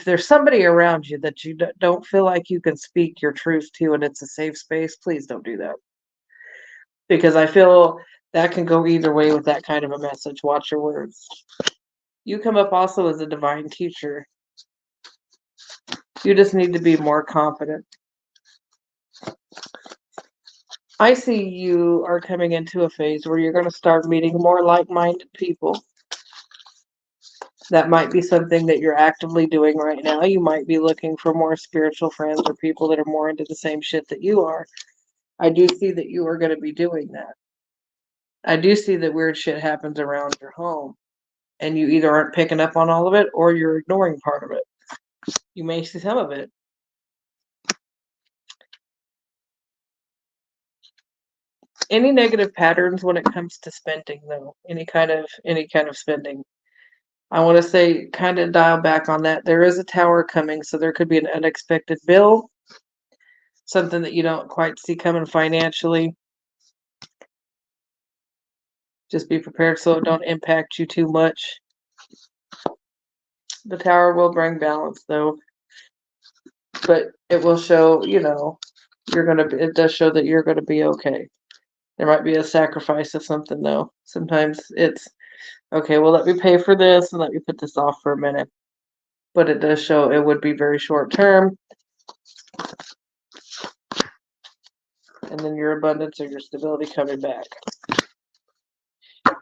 there's somebody around you that you don't feel like you can speak your truth to and it's a safe space, please don't do that. Because I feel that can go either way with that kind of a message. Watch your words. You come up also as a divine teacher. You just need to be more confident. I see you are coming into a phase where you're going to start meeting more like-minded people. That might be something that you're actively doing right now. You might be looking for more spiritual friends or people that are more into the same shit that you are. I do see that you are going to be doing that. I do see that weird shit happens around your home, and you either aren't picking up on all of it or you're ignoring part of it. You may see some of it. Any negative patterns when it comes to spending, though, any kind of spending, I want to say kind of dial back on that. There is a tower coming, so there could be an unexpected bill, something that you don't quite see coming financially. Just be prepared so it don't impact you too much. The tower will bring balance, though, but it will show, it does show that you're gonna be okay. There might be a sacrifice of something, though. Sometimes it's okay. Well, let me pay for this and let me put this off for a minute. But it does show it would be very short term, and then your abundance or your stability coming back.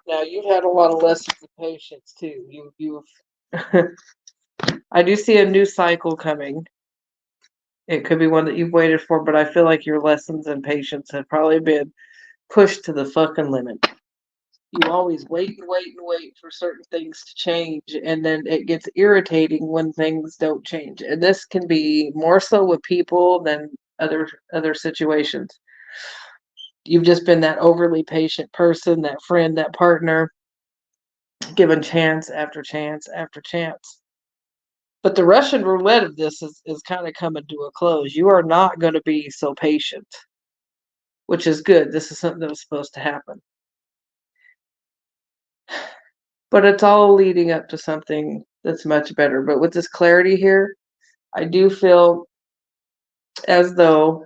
Now you've had a lot of lessons of patience too. You've I do see a new cycle coming. It could be one that you've waited for, but I feel like your lessons and patience have probably been pushed to the fucking limit. You always wait and wait and wait for certain things to change, and then it gets irritating when things don't change. And this can be more so with people than other situations. You've just been that overly patient person, that friend, that partner, given chance after chance after chance. But the Russian roulette of this is kind of coming to a close. You are not going to be so patient, which is good. This is something that was supposed to happen. But it's all leading up to something that's much better. But with this clarity here, I do feel as though,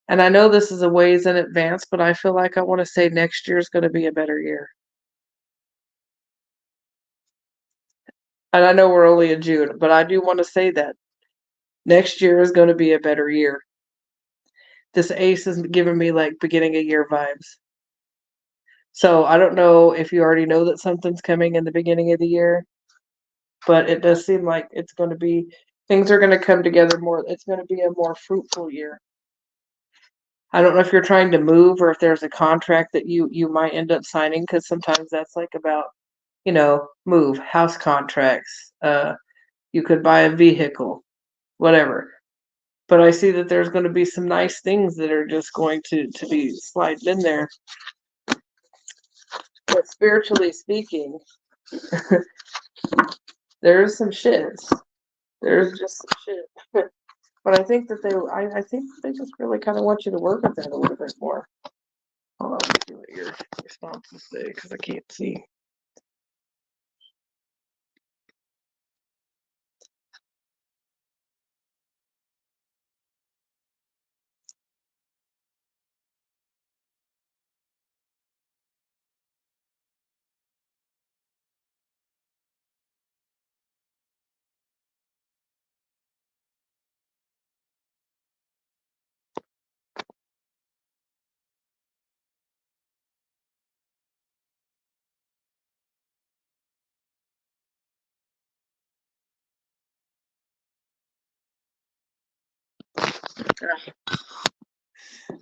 and I know this is a ways in advance, but I feel like I want to say next year is going to be a better year. And I know we're only in June, but I do want to say that next year is going to be a better year. This ace is giving me like beginning of year vibes. So I don't know if you already know that something's coming in the beginning of the year, but it does seem like it's going to be, things are going to come together more. It's going to be a more fruitful year. I don't know if you're trying to move or if there's a contract that you might end up signing, because sometimes that's like about, move, house contracts. You could buy a vehicle, whatever. But I see that there's going to be some nice things that are just going to be sliding in there. But spiritually speaking, there's some shits. There's just some shit. But I think that I think they just really kind of want you to work with that a little bit more. Hold on, let me see what your responses say, because I can't see.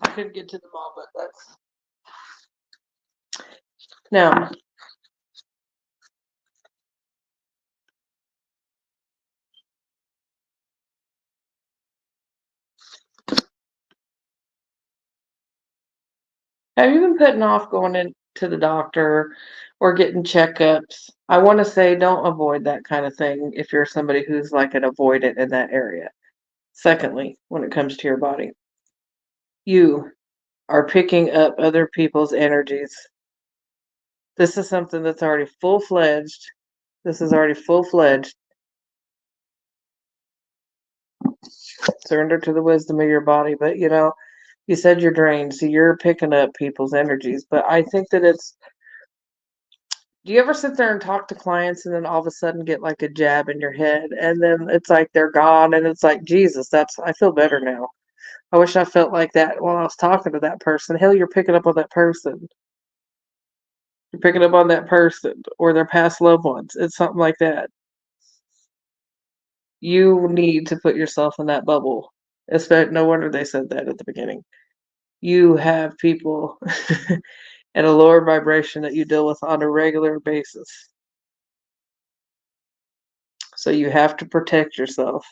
I couldn't get to them all, but that's now. Have you been putting off going into the doctor or getting checkups? I want to say don't avoid that kind of thing if you're somebody who's like an avoidant in that area. Secondly, when it comes to your body, you are picking up other people's energies. This is something that's already full-fledged. This is already full-fledged. Surrender to the wisdom of your body. But you said you're drained, so you're picking up people's energies. But I think that do you ever sit there and talk to clients and then all of a sudden get like a jab in your head and then it's like they're gone and it's like, Jesus, I feel better now. I wish I felt like that while I was talking to that person. Hell, you're picking up on that person. You're picking up on that person or their past loved ones. It's something like that. You need to put yourself in that bubble. No wonder they said that at the beginning. You have people at a lower vibration that you deal with on a regular basis. So you have to protect yourself.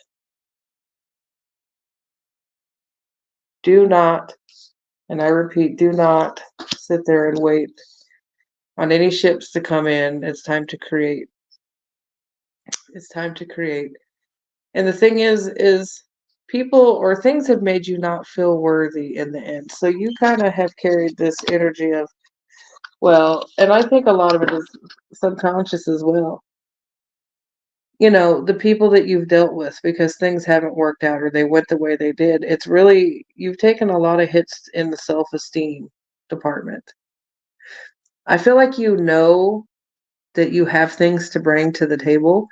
Do not, and I repeat, do not sit there and wait on any ships to come in. It's time to create. It's time to create. And the thing is people or things have made you not feel worthy in the end. So you kind of have carried this energy of, well, and I think a lot of it is subconscious as well. The people that you've dealt with because things haven't worked out or they went the way they did. It's really, you've taken a lot of hits in the self-esteem department. I feel like that you have things to bring to the table.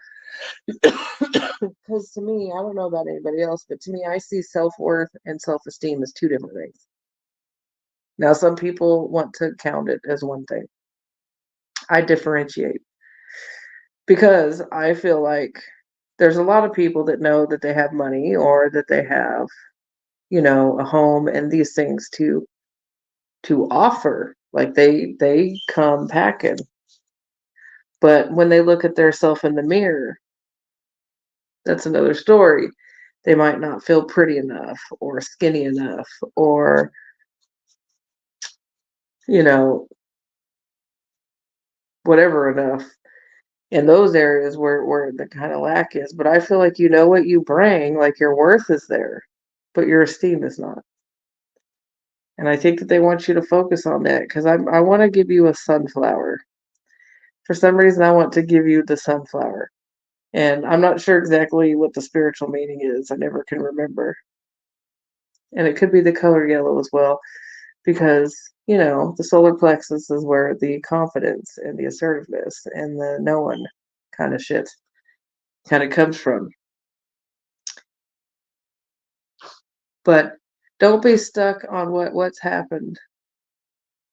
Because to me, I don't know about anybody else, but to me, I see self-worth and self-esteem as two different things. Now, some people want to count it as one thing. I differentiate because I feel like there's a lot of people that know that they have money or that they have, a home and these things to offer. Like they come packing. But when they look at their self in the mirror, that's another story. They might not feel pretty enough or skinny enough or, you know, whatever enough in those areas where the kind of lack is. But I feel like what you bring, like your worth is there, but your esteem is not. And I think that they want you to focus on that because I want to give you a sunflower. For some reason, I want to give you the sunflower. And I'm not sure exactly what the spiritual meaning is. I never can remember. And it could be the color yellow as well, because, the solar plexus is where the confidence and the assertiveness and the knowing kind of shit kind of comes from. But don't be stuck on what's happened.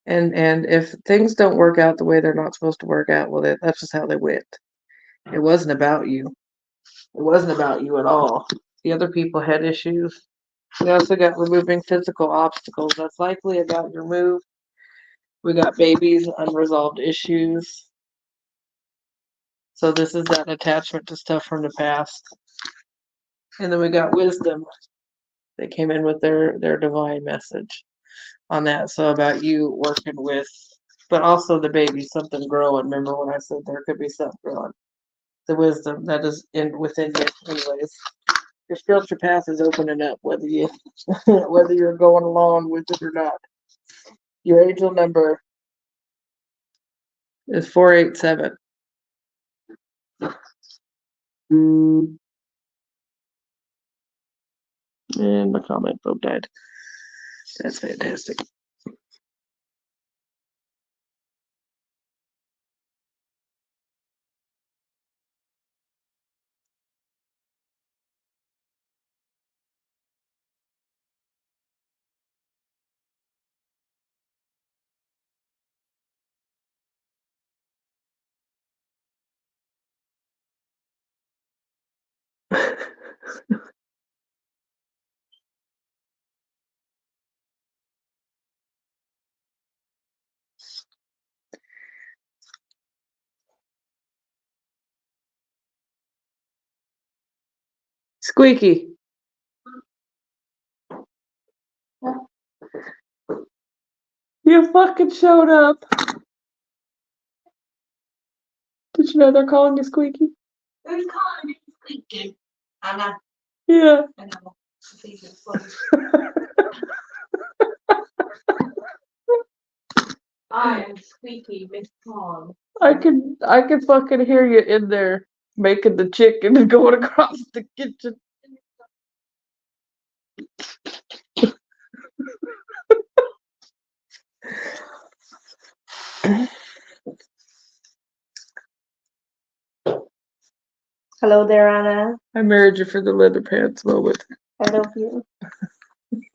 And if things don't work out the way they're not supposed to work out, well, that's just how they went. It wasn't about you. It wasn't about you at all. The other people had issues. We also got removing physical obstacles. That's likely about your move. We got babies, unresolved issues. So this is that attachment to stuff from the past. And then we got wisdom. They came in with their divine message on that. So about you working with, but also the baby, something growing. Remember when I said there could be something growing? The wisdom that is within you, anyways. Your spiritual path is opening up, whether you're going along with it or not. Your angel number is 487. And my comment both died. That's fantastic. Squeaky. You fucking showed up. Did you know they're calling you Squeaky? Who's calling me squeaky? Anna. Yeah. I know. I think it's funny. I am squeaky Miss Paul. I can fucking hear you in there making the chicken and going across the kitchen. Hello there, Anna. I married you for the leather pants moment. I love you.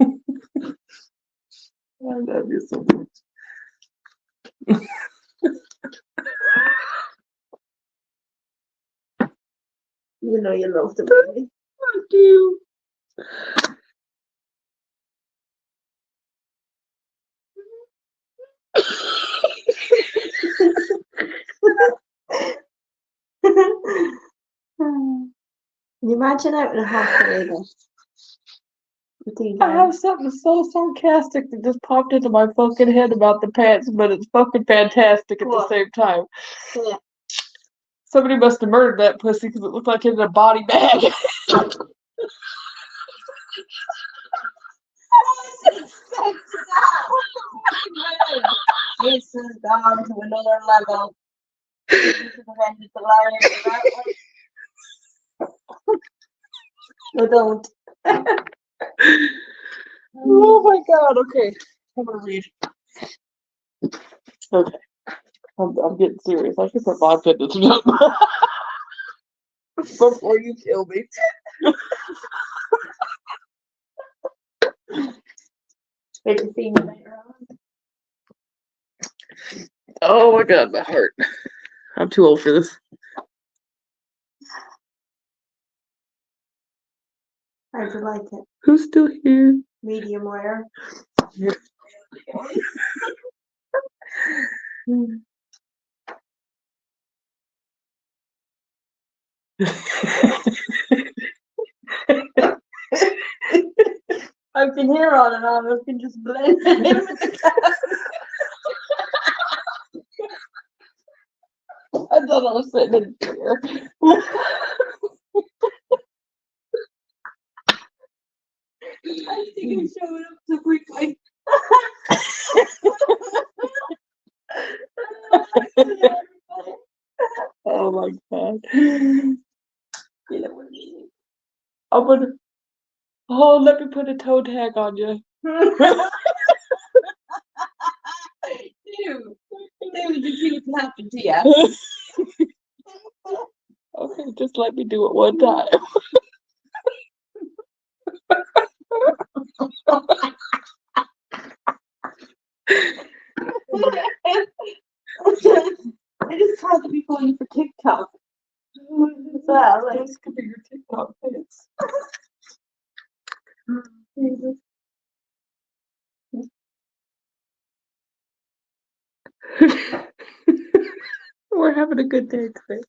I love you so much. You know you love the baby. I do. Can you imagine out in a hospital? I have something so sarcastic that just popped into my fucking head about the pants, but it's fucking fantastic at the What? same time. Yeah. Somebody must have murdered that pussy because it looked like it in a body bag. This has gone to another level. This is hilarious. No, don't. Oh my god, okay. I'm gonna read. Okay. I'm getting serious. I should put vodka in this milk before you kill me. Wait to see me later on. Oh my god, my heart. I'm too old for this. How'd you like it? Who's still here? Medium rare. I can hear on and on. I can just blend it in with the cat. I thought I was sitting in a chair. I think it's showing up so quickly. Oh my god. You know what I mean? I'm gonna. Oh, let me put a toe tag on you. Dude, the cute happened to you. Okay, just let me do it one time. I just tried to be funny for TikTok. Well, like, This could be your TikTok pants. We're having a good day today.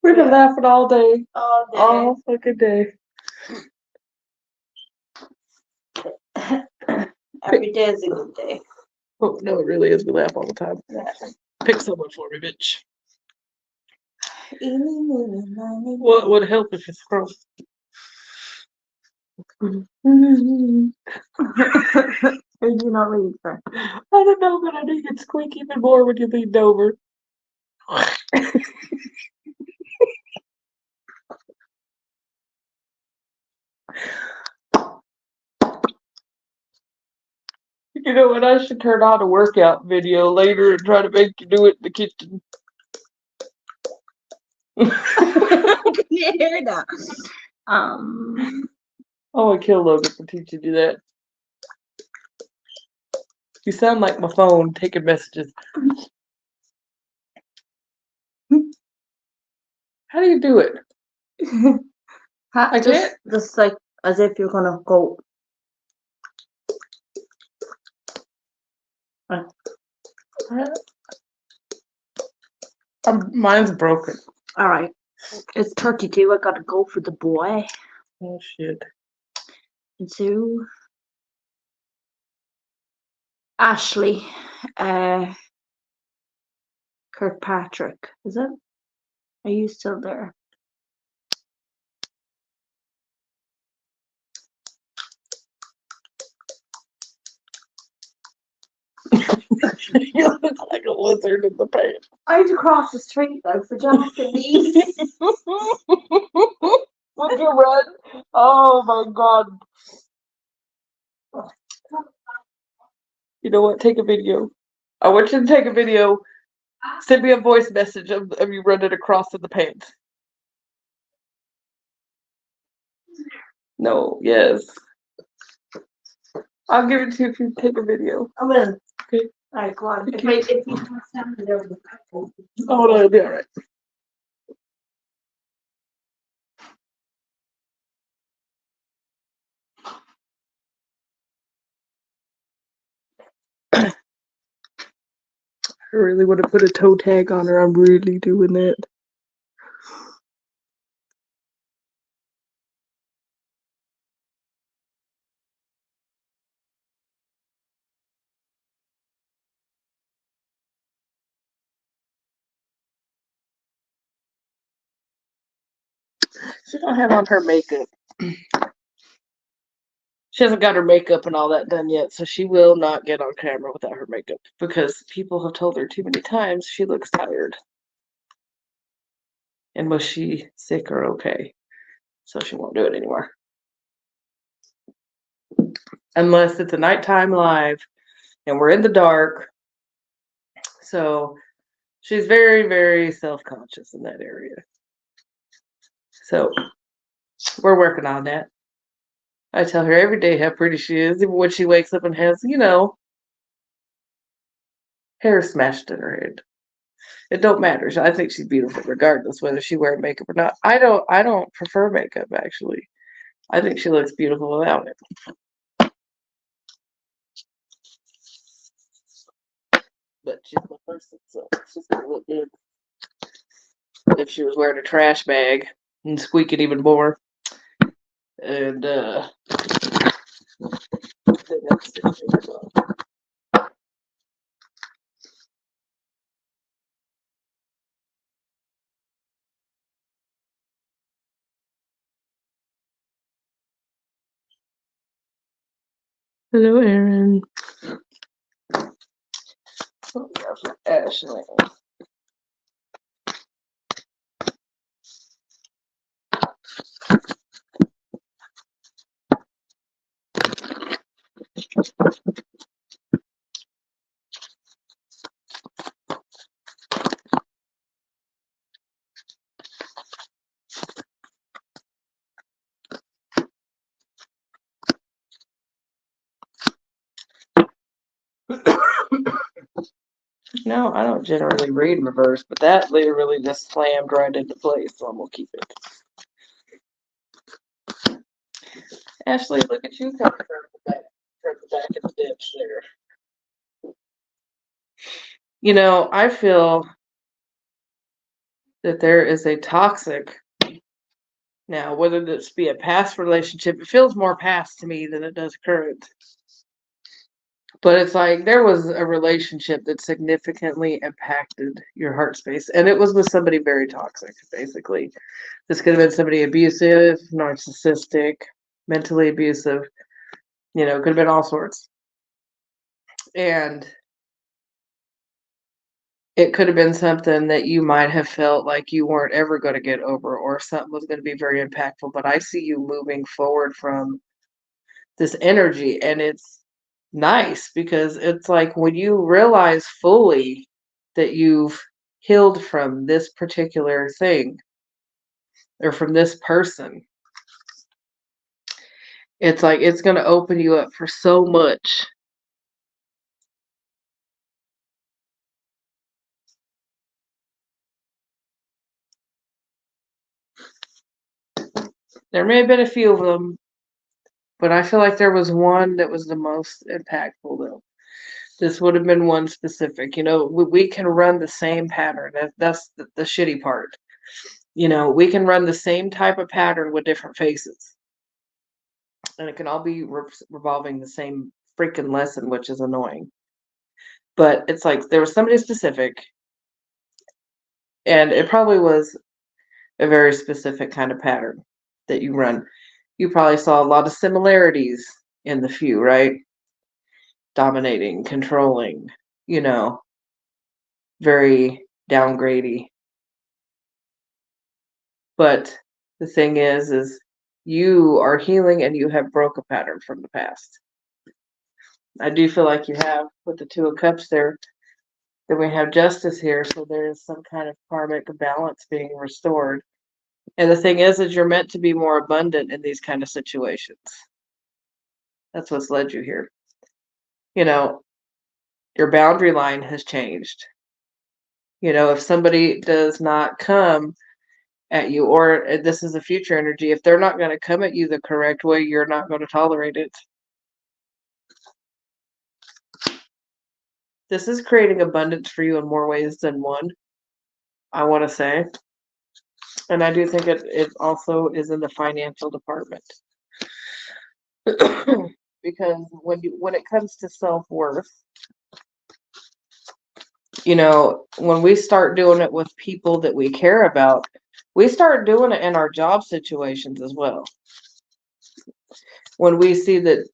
We've been laughing all day. all day. All fucking day. Every day is a good day. Oh, no, it really is. We laugh all the time. Yeah. Pick someone for me, bitch. What would help if you scroll? Did you not read for? I don't know, but I think it squeak even more when you leaned over. You know what? I should turn on a workout video later and try to make you do it in the kitchen. Can you hear that? Oh, I kill Logan for teaching you that. You sound like my phone taking messages. How do you do it? I can't. Just like as if you're gonna go. Mine's broken. All right, it's 32. I gotta go for the boy. Oh shit. And so Ashley Kirkpatrick, is it? Are you still there? You look like a lizard in the paint. I had to cross the street though for Japanese. Would you run? Oh my god. You know what? Take a video. I want you to take a video. Send me a voice message of you running across in the pants. No, yes. I'll give it to you if you take a video. I'm in. Okay. Alright, go on. Okay. If you want to stand there with the couple. Oh, no, it'll be alright. I really want to put a toe tag on her. I'm really doing that. She don't have on her makeup. She hasn't got her makeup and all that done yet, so she will not get on camera without her makeup because people have told her too many times she looks tired. And was she sick or okay? So she won't do it anymore. Unless it's a nighttime live and we're in the dark. So she's very, very self-conscious in that area. So we're working on that. I tell her every day how pretty she is, even when she wakes up and has, hair smashed in her head. It don't matter. I think she's beautiful regardless whether she wears makeup or not. I don't prefer makeup actually. I think she looks beautiful without it. But she's my person, so she's gonna look good. If she was wearing a trash bag and squeaking even more. And then that's it. Hello, Aaron. Oh, yeah, for Ashley. No, I don't generally read reverse, but that literally just slammed right into place, so I'm gonna keep it. Ashley, look at you coming from the back of the ditch there. I feel that there is a toxic now, whether this be a past relationship, it feels more past to me than it does current. But it's like there was a relationship that significantly impacted your heart space, and it was with somebody very toxic, basically. This could have been somebody abusive, narcissistic, mentally abusive, could have been all sorts. And it could have been something that you might have felt like you weren't ever going to get over, or something was going to be very impactful. But I see you moving forward from this energy, and it's nice because it's like when you realize fully that you've healed from this particular thing or from this person, it's like it's going to open you up for so much. There may have been a few of them, but I feel like there was one that was the most impactful, though. This would have been one specific. We can run the same pattern. That's the shitty part. We can run the same type of pattern with different faces. And it can all be revolving the same freaking lesson, which is annoying. But it's like there was somebody specific, and it probably was a very specific kind of pattern that you run. You probably saw a lot of similarities in the few, right? Dominating, controlling, very downgrady. But the thing is you are healing and you have broke a pattern from the past. I do feel like you have with the Two of Cups there. Then we have justice here, so there is some kind of karmic balance being restored. And the thing is you're meant to be more abundant in these kind of situations. That's what's led you here. Your boundary line has changed. If somebody does not come at you, or this is a future energy, if they're not going to come at you the correct way, you're not going to tolerate it. This is creating abundance for you in more ways than one, I want to say. And I do think it also is in the financial department. Because when it comes to self-worth, when we start doing it with people that we care about, we start doing it in our job situations as well. When we see that,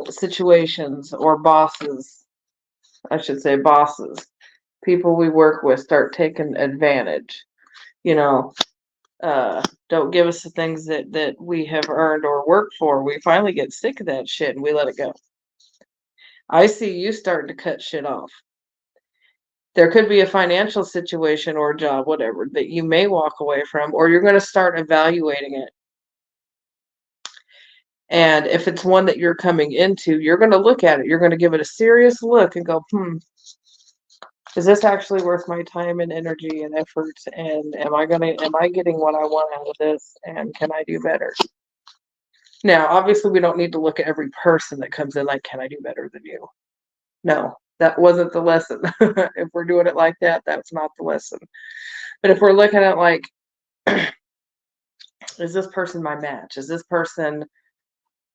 situations or bosses, I should say bosses, people we work with start taking advantage, don't give us the things that we have earned or worked for. We finally get sick of that shit and we let it go. I see you starting to cut shit off. There could be a financial situation or a job, whatever, that you may walk away from, or you're going to start evaluating it. And if it's one that you're coming into, you're going to look at it. You're going to give it a serious look and go, is this actually worth my time and energy and effort? And am I getting what I want out of this? And can I do better? Now, obviously, we don't need to look at every person that comes in like, can I do better than you? No, that wasn't the lesson. If we're doing it like that, that's not the lesson. But if we're looking at like, is this person my match? Is this person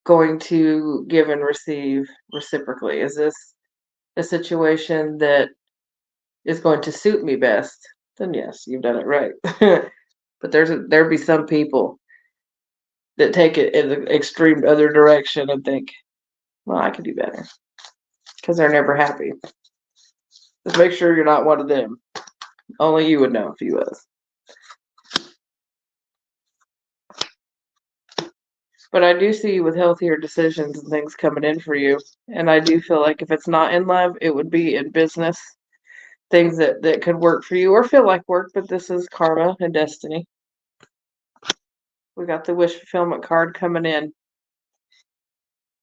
going to give and receive reciprocally? Is this a situation that is going to suit me best? Then yes, you've done it right. But there'd be some people that take it in the extreme other direction and think, well, I could do better, because they're never happy. Just make sure you're not one of them. Only you would know if you was. But I do see you with healthier decisions and things coming in for you. And I do feel like if it's not in love, it would be in business. Things that could work for you or feel like work, but this is karma and destiny. We got the wish fulfillment card coming in.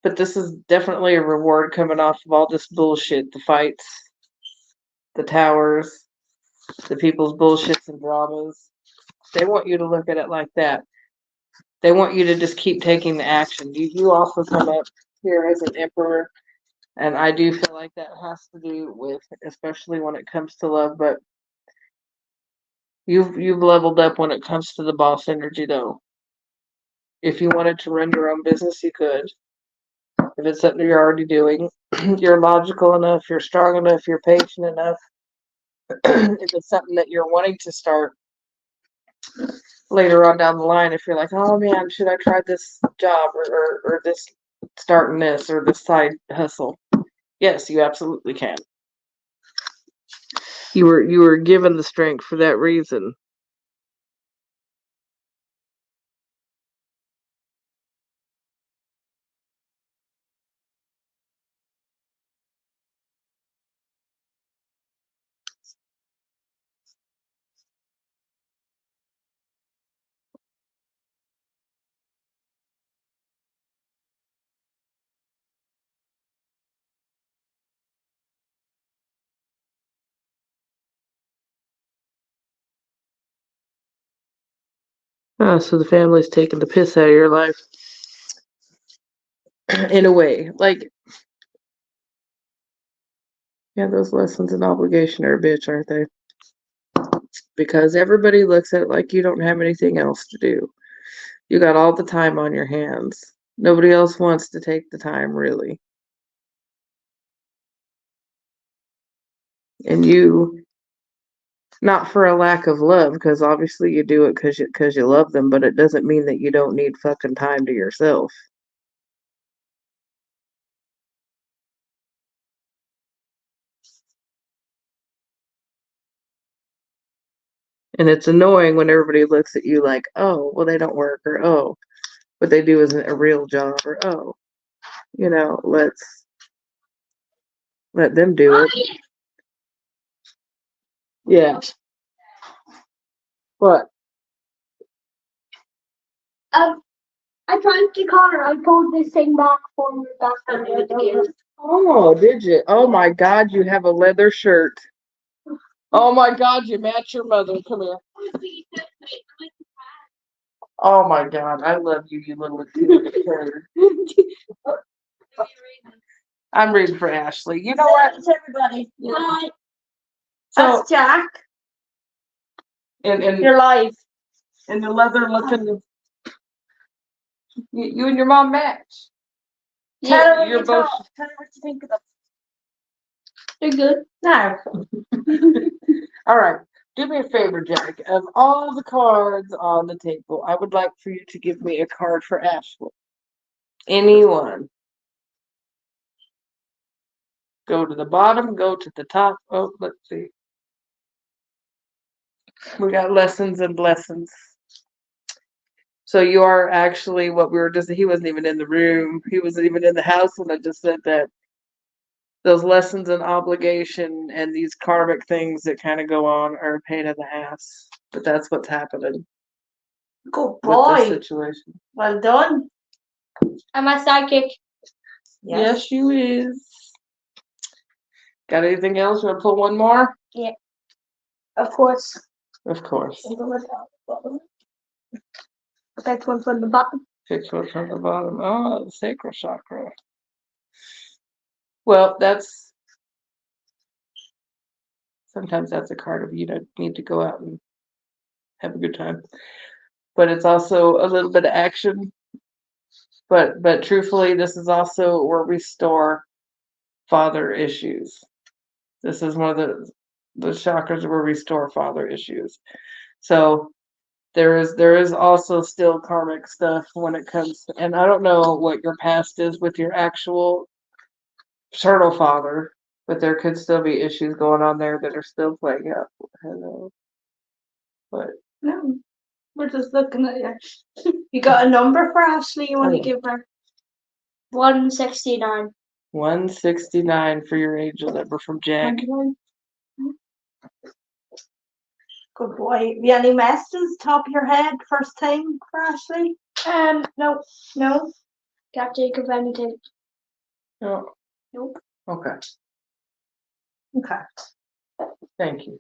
But this is definitely a reward coming off of all this bullshit, the fights, the towers, the people's bullshits and dramas. They want you to look at it like that. They want you to just keep taking the action. You also come up here as an emperor, and I do feel like that has to do with, especially when it comes to love, but you've leveled up when it comes to the boss energy though. If you wanted to run your own business, you could. If it's something you're already doing, you're logical enough, you're strong enough, you're patient enough. If it's something that you're wanting to start later on down the line, if you're like, oh man, should I try this job or this starting this or this side hustle? Yes, you absolutely can. You were given the strength for that reason. So the family's taking the piss out of your life. In a way. Like, yeah, those lessons and obligation are a bitch, aren't they? Because everybody looks at it like you don't have anything else to do. You got all the time on your hands. Nobody else wants to take the time, really. And you, not for a lack of love, because obviously you do it because you love them, but it doesn't mean that you don't need fucking time to yourself. And it's annoying when everybody looks at you like, oh, well, they don't work, or oh, what they do isn't a real job, or oh, let's let them do it. Yeah. What? I tried to call her. I pulled this thing back for me back again. Oh, did you? Oh my God, you have a leather shirt. Oh my God, you match your mother. Come here. Oh my God, I love you, you little turd. I'm reading for Ashley. You know what? Thanks, everybody. Yeah. Hi. So, That's Jack. and You're live. and the leather looking. You and your mom match. Tell her what You're you both. thought. Tell her what you think of them. They're good. No. All right. Do me a favor, Jack. Of all the cards on the table, I would like for you to give me a card for Ashley. Anyone. Go to the bottom, go to the top. Oh, let's see. We got lessons and blessings. So you are actually what we were just, he wasn't even in the room. He wasn't even in the house when I just said that. Those lessons and obligation and these karmic things that kind of go on are a pain in the ass. But that's what's happening Good with this boy. situation. Well done. I'm a psychic. Yes, you is. Got anything else? You want to pull one more? Yeah. Of course. Of course. That's one from the bottom. Pick one from the bottom. Oh, the sacral chakra. Well, that's sometimes that's a card of you don't need to go out and have a good time. But it's also a little bit of action. But truthfully, this is also where we store father issues. This is one of the chakras where we store father issues. So there is also still karmic stuff when it comes to, and I don't know what your past is with your actual paternal father, but there could still be issues going on there that are still playing out. Hello. But No. We're just looking at you. You got a number for Ashley you want to give her? 169. 169 for your angel number from Jack. Good boy. Have you any messages top of your head first thing for Ashley? No. Can't think of anything. No. Nope. Okay. Okay. Thank you.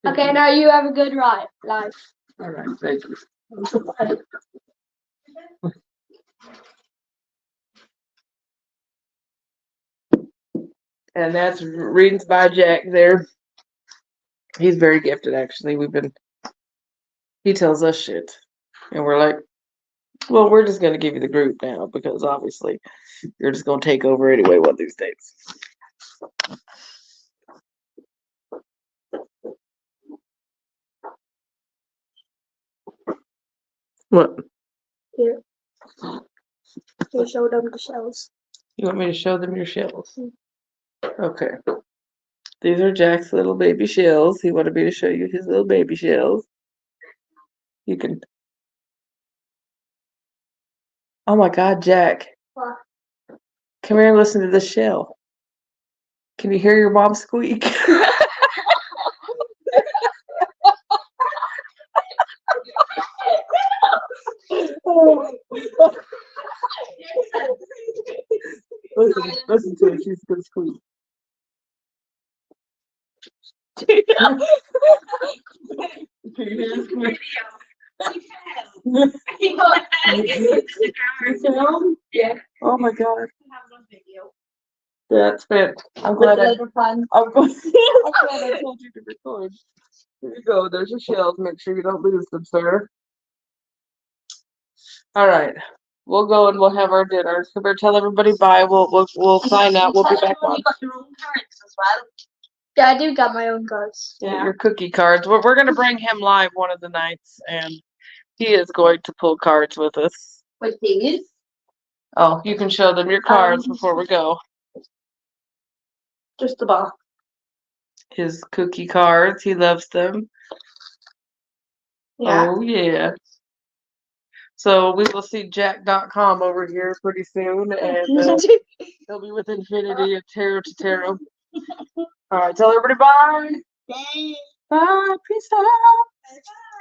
Okay, now you have a good life. All right. Thank you. And that's readings by Jack there. He's very gifted, actually. He tells us shit. And we're like, well, we're just going to give you the group now because obviously you're just going to take over anyway one of these days. What? Here. You show them the shells. You want me to show them your shells? Okay. These are Jack's little baby shells. He wanted me to show you his little baby shells. You can. Oh my God, Jack. What? Come here and listen to this shell. Can you hear your mom squeak? Listen to it. She's gonna squeak. Can you hear her squeak? Yeah. Oh my God. That's it. I'm glad I told you to record. Here you go. There's your shells. Make sure you don't lose them, sir. All right. We'll go and we'll have our dinner. So better tell everybody bye. We'll sign out. We'll be back on. You got your own cards as well. Yeah, I do got my own cards. Yeah, your cookie cards. We're gonna bring him live one of the nights, and he is going to pull cards with us. With these? Oh, you can show them your cards before we go. Just the box. His cookie cards. He loves them. Yeah. Oh yeah. So we will see Jack.com over here pretty soon, and he'll be with Infinity of Tarot to Tarot. All right, tell everybody bye. Bye. Bye. Peace out.